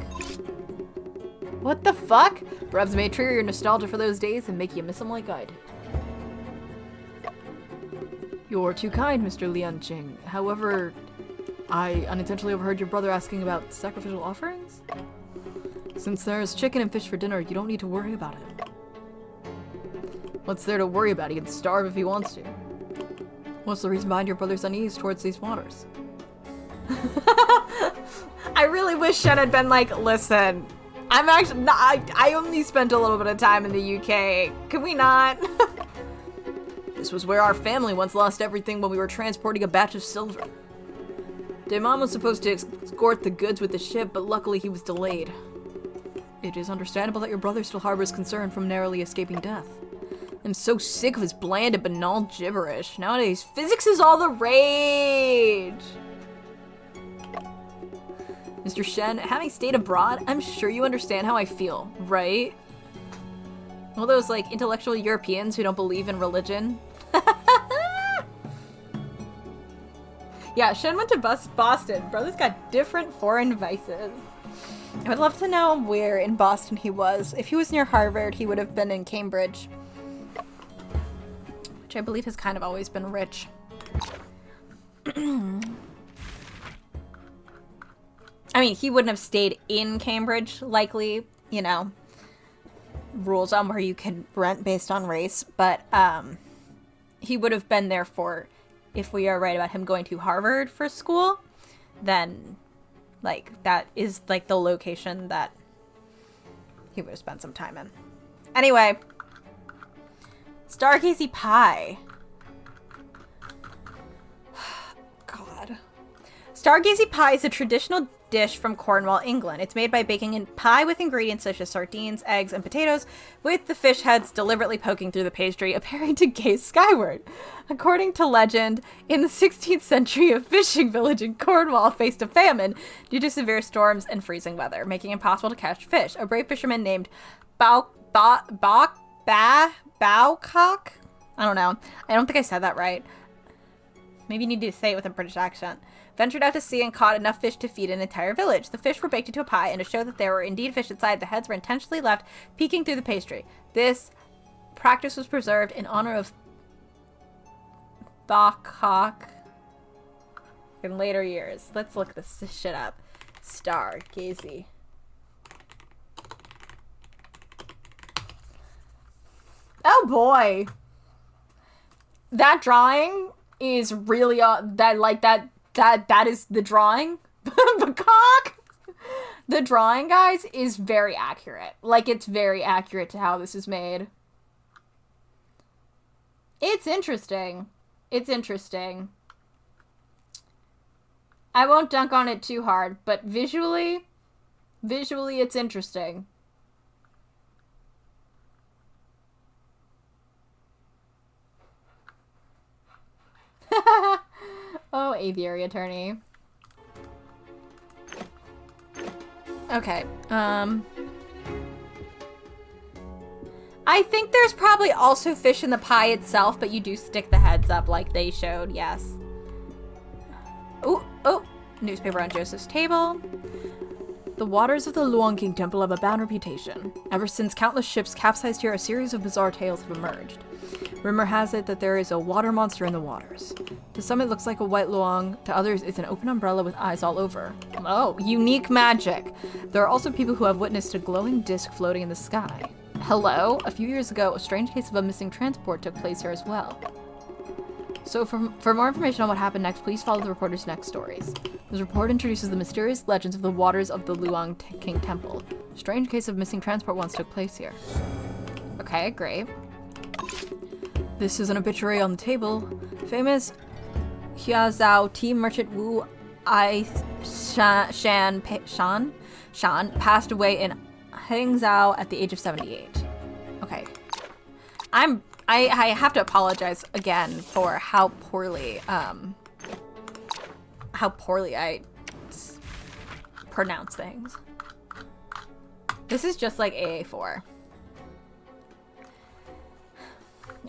What the fuck? Perhaps it may trigger your nostalgia for those days and make you miss them like I did. You're too kind, Mr. Lian Qing. However, I unintentionally overheard your brother asking about sacrificial offerings? Since there's chicken and fish for dinner, you don't need to worry about it. What's there to worry about? He can starve if he wants to. What's the reason behind your brother's unease towards these waters? I really wish Shen had been like, listen, I'm actually not, I only spent a little bit of time in the UK. Can we not? This was where our family once lost everything when we were transporting a batch of silver. Daimon was supposed to escort the goods with the ship, but luckily he was delayed. It is understandable that your brother still harbors concern from narrowly escaping death. I'm so sick of his bland and banal gibberish. Nowadays, physics is all the rage! Mr. Shen, having stayed abroad, I'm sure you understand how I feel, right? All those, like, intellectual Europeans who don't believe in religion. Yeah, Shen went to Boston. Brother's got different foreign vices. I would love to know where in Boston he was. If he was near Harvard, he would have been in Cambridge. Which I believe has kind of always been rich. I mean, he wouldn't have stayed in Cambridge, likely, you know. Rules on where you can rent based on race. But he would have been there for, if we are right about him going to Harvard for school, then, like, that is, like, the location that he would have spent some time in. Anyway. Stargazy pie. God. Stargazy pie is a traditional dish from Cornwall, England. It's made by baking a pie with ingredients such as sardines, eggs, and potatoes, with the fish heads deliberately poking through the pastry, appearing to gaze skyward. According to legend, in the 16th century, a fishing village in Cornwall faced a famine due to severe storms and freezing weather, making it impossible to catch fish. A brave fisherman named Bowcock? I don't know. I don't think I said that right. Maybe you need to say it with a British accent. Ventured out to sea and caught enough fish to feed an entire village. The fish were baked into a pie, and to show that there were indeed fish inside, the heads were intentionally left peeking through the pastry. This practice was preserved in honor of Bawcock in later years. Let's look this shit up. Stargazy. Oh boy. That drawing is really that is the drawing. The cock. The drawing, guys, is very accurate. Like, it's very accurate to how this is made. It's interesting. It's interesting. I won't dunk on it too hard, but visually it's interesting. Oh, aviary attorney. Okay, I think there's probably also fish in the pie itself, but you do stick the heads up like they showed, yes. Oh, newspaper on Joseph's table. The waters of the Luang King Temple have a bad reputation. Ever since countless ships capsized here, a series of bizarre tales have emerged. Rumor has it that there is a water monster in the waters. To some it looks like a white luang, to others it's an open umbrella with eyes all over. Oh, unique magic! There are also people who have witnessed a glowing disc floating in the sky. Hello? A few years ago, a strange case of a missing transport took place here as well. So for more information on what happened next, please follow the reporter's next stories. This report introduces the mysterious legends of the waters of the Luang King Temple. A strange case of missing transport once took place here. Okay, great. This is an obituary on the table. Famous Huazhao tea merchant Wu Shan passed away in Hangzhou at the age of 78. Okay. I have to apologize again for how poorly I pronounce things. This is just like AA4.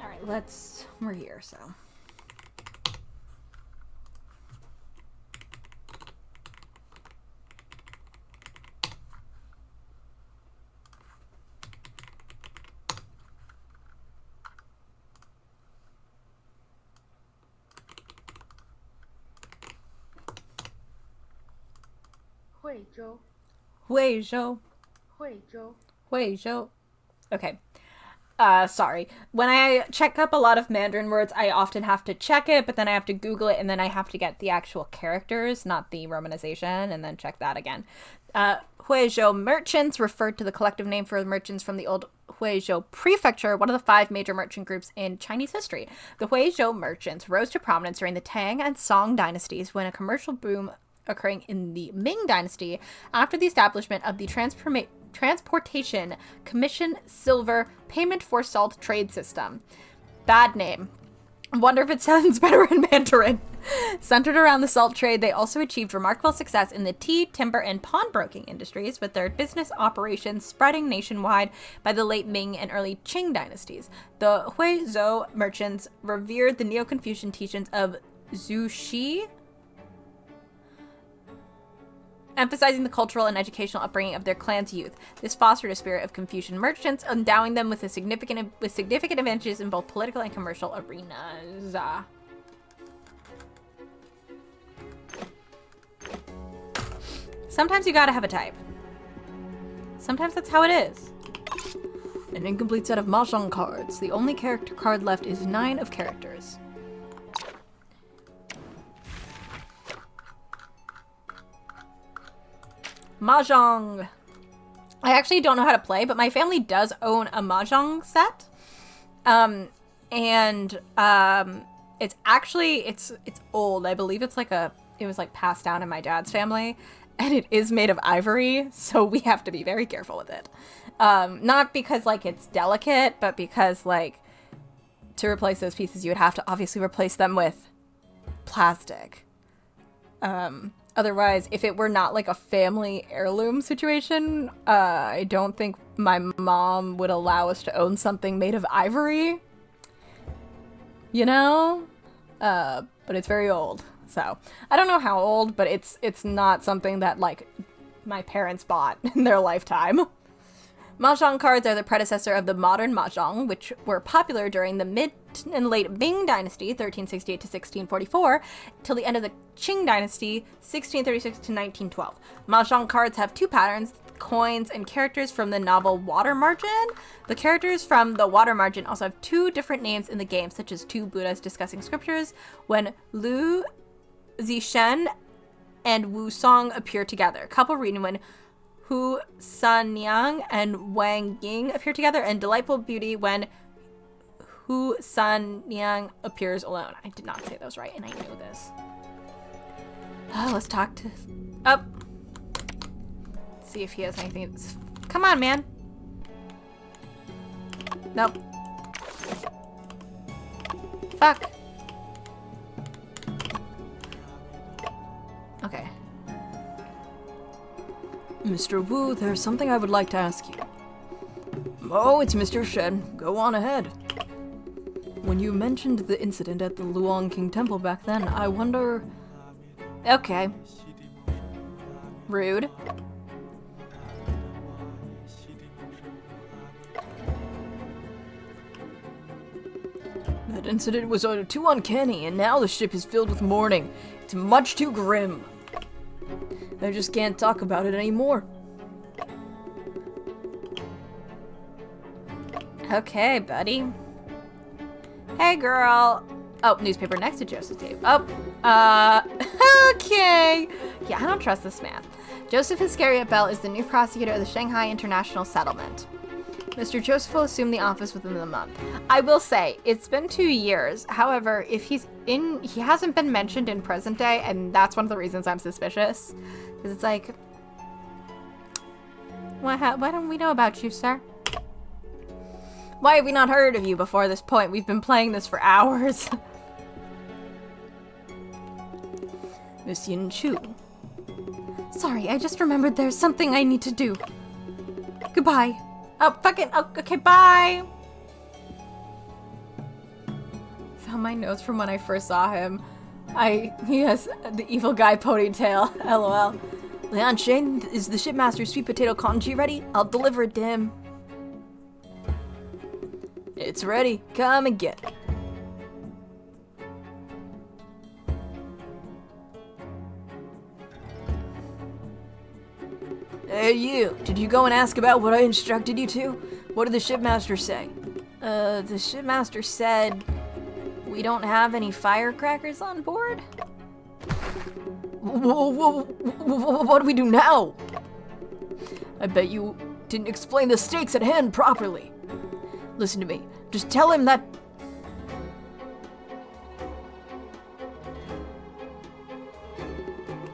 Alright, we're here, so. 惠州. Okay. sorry. When I check up a lot of Mandarin words, I often have to check it, but then I have to Google it, and then I have to get the actual characters, not the romanization, and then check that again. Huizhou merchants referred to the collective name for merchants from the old Huizhou prefecture, one of the 5 major merchant groups in Chinese history. The Huizhou merchants rose to prominence during the Tang and Song dynasties when a commercial boom occurring in the Ming dynasty after the establishment of the Transportation Commission Silver Payment for Salt trade system. Bad name. Wonder if it sounds better in Mandarin. Centered around the salt trade, they also achieved remarkable success in the tea, timber, and pawnbroking industries, with their business operations spreading nationwide by the late Ming and early Qing dynasties. The Huizhou merchants revered the Neo-Confucian teachings of Zhu Xi, emphasizing the cultural and educational upbringing of their clan's youth. This fostered a spirit of Confucian merchants, endowing them with significant advantages in both political and commercial arenas. Sometimes you gotta have a type. Sometimes that's how it is. An incomplete set of mahjong cards. The only character card left is 9 of characters. Mahjong. I actually don't know how to play, but my family does own a mahjong set. It's actually it's old. I believe it was like passed down in my dad's family, and it is made of ivory, so we have to be very careful with it. Not because like it's delicate, but because like to replace those pieces you would have to obviously replace them with plastic. Otherwise, if it were not like a family heirloom situation, I don't think my mom would allow us to own something made of ivory. You know? But it's very old. So, I don't know how old, but it's not something that, like, my parents bought in their lifetime. Mahjong cards are the predecessor of the modern mahjong, which were popular during the mid and late Ming dynasty, 1368 to 1644, till the end of the Qing dynasty, 1636 to 1912. Mahjong cards have 2 patterns, coins and characters from the novel Water Margin. The characters from the Water Margin also have 2 different names in the game, such as 2 Buddhas discussing scriptures, when Lu Zishen and Wu Song appear together. Couple reading when Hu Sanyang and Wang Ying appear together, and Delightful Beauty when Hu Sanyang appears alone. I did not say those right, and I knew this. Oh, let's talk to... Oh. Let's see if he has anything. Come on, man. Nope. Fuck. Okay. Mr. Wu, there's something I would like to ask you. Oh, it's Mr. Shen. Go on ahead. When you mentioned the incident at the Luang King Temple back then, I wonder... Okay. Rude. That incident was too uncanny, and now the ship is filled with mourning. It's much too grim. I just can't talk about it anymore. Okay, buddy. Hey, girl. Oh, newspaper next to Joseph's table. Oh, okay. Yeah, I don't trust this man. Joseph Iscariot Bell is the new prosecutor of the Shanghai International Settlement. Mr. Joseph will assume the office within the month. I will say, it's been 2 years. However, if he hasn't been mentioned in present day, and that's one of the reasons I'm suspicious. Because it's like, what don't we know about you, sir? Why have we not heard of you before this point? We've been playing this for hours. Miss Yin Chu. Sorry, I just remembered there's something I need to do. Goodbye. Oh, fucking, oh, okay, bye! Found my notes from when I first saw him. He has the evil guy ponytail, lol. Lian Shane, is the shipmaster's sweet potato congee ready? I'll deliver it to him. It's ready. Come and get it. Hey, you. Did you go and ask about what I instructed you to? What did the shipmaster say? The shipmaster said we don't have any firecrackers on board? What do we do now? I bet you didn't explain the stakes at hand properly. Listen to me. Just tell him that...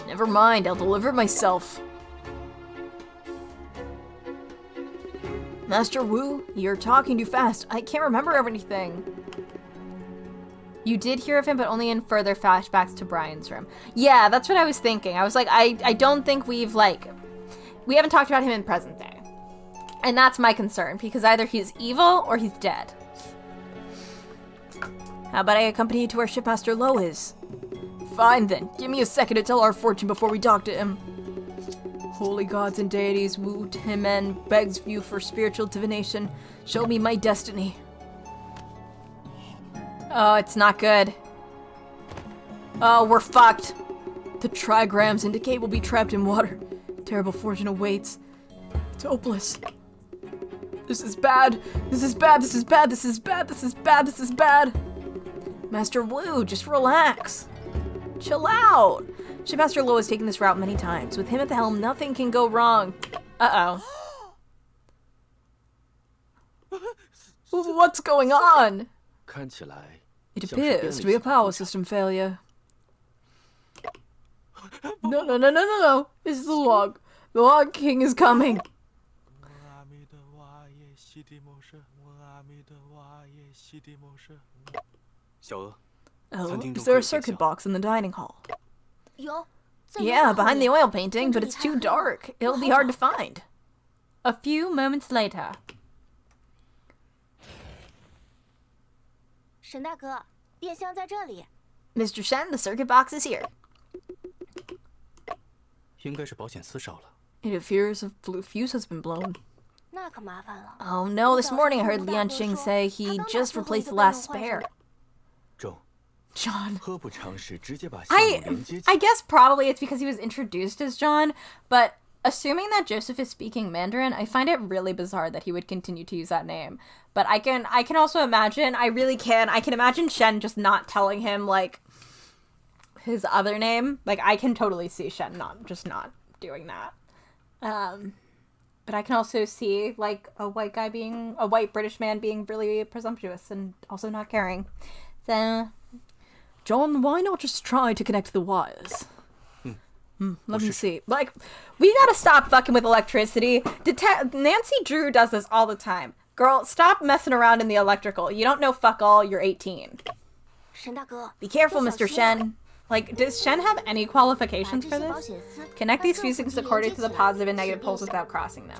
Never mind, I'll deliver it myself. Master Wu, you're talking too fast. I can't remember everything. You did hear of him, but only in further flashbacks to Brian's room. Yeah, that's what I was thinking. I was like, I don't think we haven't talked about him in present day. And that's my concern, because either he's evil or he's dead. How about I accompany you to where Shipmaster Lo is? Fine then, give me a second to tell our fortune before we talk to him. Holy gods and deities, Wu Timen begs you for spiritual divination. Show me my destiny. Oh, it's not good. Oh, we're fucked. The trigrams indicate we'll be trapped in water. Terrible fortune awaits. It's hopeless. This is bad. This is bad. This is bad. This is bad. This is bad. This is bad. Master Wu, just relax. Chill out. Shipmaster Lo has taken this route many times. With him at the helm, nothing can go wrong. Uh-oh. What's going on? 看起来 It appears to be a power system failure. No. This is the log. The Log King is coming. Oh, is there a circuit box in the dining hall? Yeah, behind the oil painting, but it's too dark. It'll be hard to find. A few moments later. 沈大哥，电箱在这里。 Mr. Shen, the circuit box is here. 应该是保险丝烧了。 It appears a blue fuse has been blown. 那可麻烦了。 Oh no, this morning I heard Lian Xing say he just replaced the last spare. 中， John. 何不尝试直接把线路连接起？ I guess probably it's because he was introduced as John, but assuming that Joseph is speaking Mandarin, I find it really bizarre that he would continue to use that name. But I can also imagine, I can imagine Shen just not telling him, like, his other name. Like, I can totally see Shen not doing that. But I can also see, like, a white British man being really presumptuous and also not caring. So, John, why not just try to connect the wires? Let me see. Like, we gotta stop fucking with electricity. Nancy Drew does this all the time. Girl, stop messing around in the electrical. You don't know fuck all, you're 18. 沈大哥， Be careful, Mr. Shen. Like, does Shen have any qualifications for this? Connect these fuses according to the positive and negative poles without crossing them.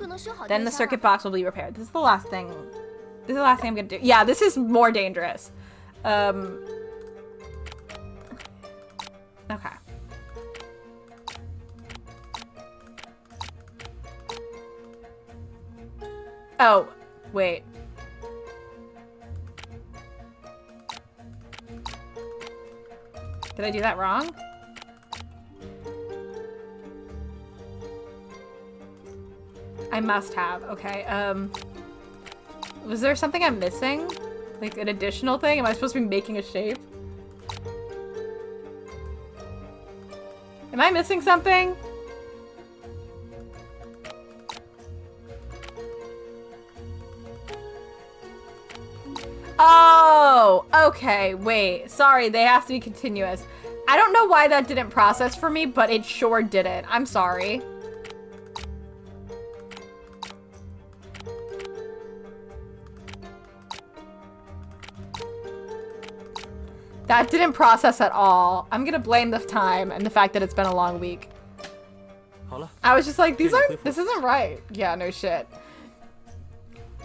Then the circuit box will be repaired. This is the last thing I'm gonna do. Yeah, this is more dangerous. Okay. Oh, wait. Did I do that wrong? I must have. Okay, was there something I'm missing? Like an additional thing? Am I supposed to be making a shape? Am I missing something? Oh, okay, wait. Sorry, they have to be continuous. I don't know why that didn't process for me, but it sure didn't. I'm sorry. That didn't process at all. I'm gonna blame the time and the fact that it's been a long week. 好了， I was just like, this isn't right. Yeah, no shit.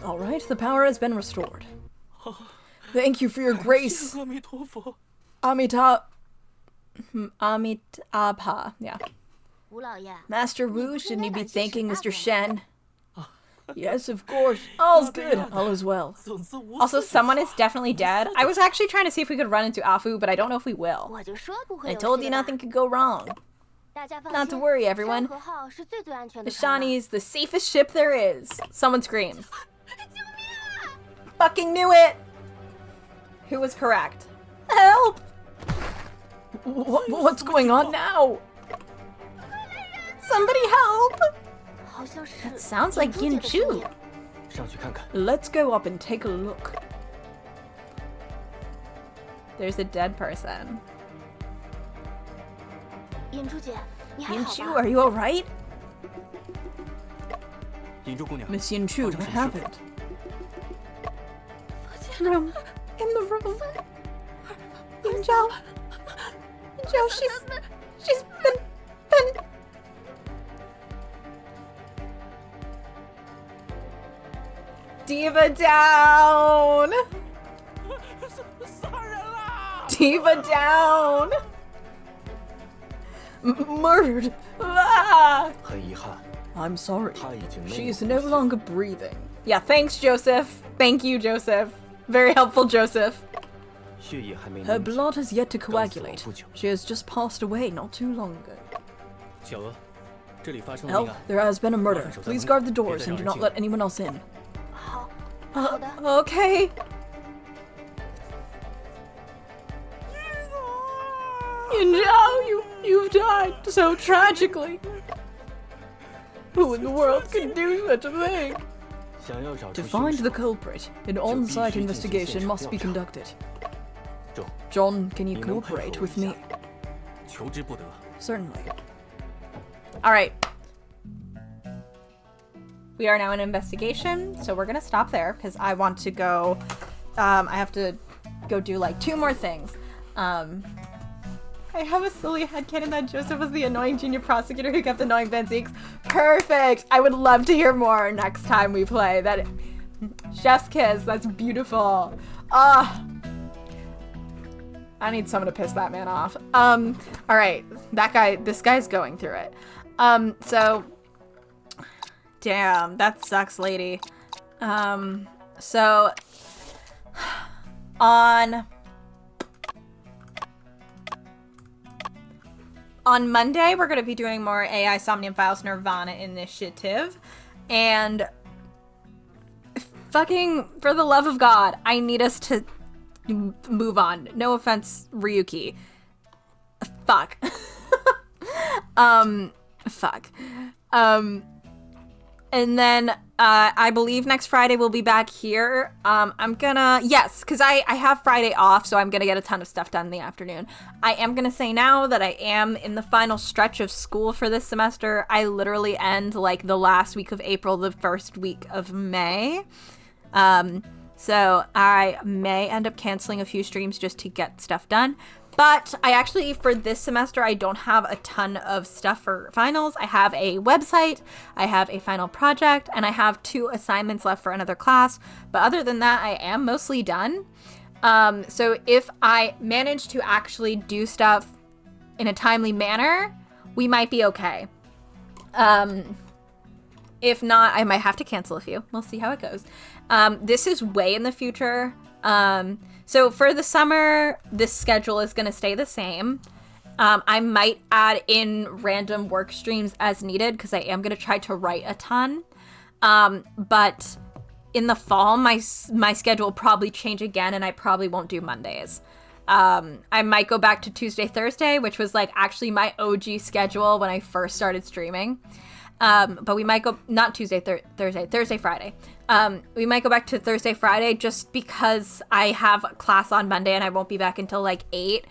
All right, the power has been restored. Thank you for your grace. 阿弥陀佛。 Amitabha. Yeah. 吴老爷， Master Wu, shouldn't you be thanking Mr. Shen? Yes, of course. All's good. All is well. 总之无 Also, someone is definitely dead. I was actually trying to see if we could run into Afu, but I don't know if we will. 我就说不会 I 有 told 事 you 的吧 nothing could go wrong. 大家放 Not to 心 worry, everyone. 山河号是最安全 The 的船了。 Shawnee's the safest ship there is. Someone screams. fucking knew it! Who was correct? Help! What's going on now? Somebody help! That sounds like Yinchu. 上去看看。 Let's go up and take a look. There's a dead person. 银珠姐，你还好 Yinchu, 吧？ are you alright? 银珠姑娘， Miss Yinchu, what 发生什么事？ happened? Room. In the room. Yinzhao. Yinzhao, she's been... Diva down! 杀人啦！ Diva down! Murdered. Ah! 很遗憾， I'm sorry. 她已经没有 She is 呼 no 吸 longer breathing. Yeah, thanks, Joseph. Thank you, Joseph. Very helpful, Joseph. 血液还没 Her 凝结。 blood has yet to 刚死亡 coagulate. 不久。 She has just passed away not too long ago. 小娥，这里发生了 Help, 命案。 there has been a murder. 麻烦守在 Please 门 guard 口 the 别 doors 再 and 让 do 人 not 进 let 来 anyone else in. 好， Uh, 好的。 Okay. Yinzhao, you've died so tragically. Who in the world could do such a thing? 想要找出 To 凶 find 手 the culprit, an on-site investigation must be conducted. 中， John, can you 你能配合 cooperate 我 with 一 me? 下？求之不得。 Certainly. All right. We are now in investigation, so we're gonna stop there because I want to go. I have to go do like 2 more things. I have a silly headcanon that Joseph was the annoying junior prosecutor who kept annoying Ben Zeeks. Perfect! I would love to hear more next time we play. That chef's kiss. That's beautiful. Ah. I need someone to piss that man off. All right. This guy's going through it. So damn, that sucks, lady. So on Monday, we're going to be doing more AI Somnium Files Nirvana Initiative. And fucking, for the love of God, I need us to move on. No offense, Ryuki. Fuck. Fuck. And then I believe next Friday we'll be back here. Yes, because I have Friday off, so I'm gonna get a ton of stuff done in the afternoon. I am gonna say now that I am in the final stretch of school for this semester. I literally end like the last week of April, the first week of May. So I may end up canceling a few streams just to get stuff done. But I actually, for this semester, I don't have a ton of stuff for finals. I have a website, I have a final project, and I have 2 assignments left for another class. But other than that, I am mostly done. So if I manage to actually do stuff in a timely manner, we might be okay. If not, I might have to cancel a few. We'll see how it goes. This is way in the future. So for the summer, this schedule is going to stay the same. I might add in random work streams as needed because I am going to try to write a ton. But in the fall, my schedule will probably change again and I probably won't do Mondays. I might go back to Tuesday, Thursday, which was like actually my OG schedule when I first started streaming. But we might go, not Tuesday, Thursday, Friday. We might go back to Thursday, Friday just because I have a class on Monday and I won't be back until like 8.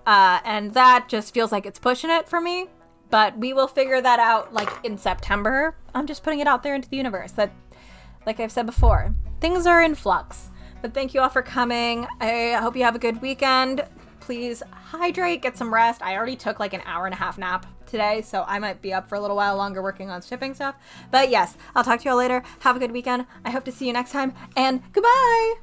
And that just feels like it's pushing it for me. But we will figure that out like in September. I'm just putting it out there into the universe that, like I've said before, things are in flux. But thank you all for coming. I hope you have a good weekend. Please hydrate, get some rest. I already took like an hour-and-a-half nap today, so I might be up for a little while longer working on shipping stuff. But yes, I'll talk to you all later. Have a good weekend. I hope to see you next time, and goodbye!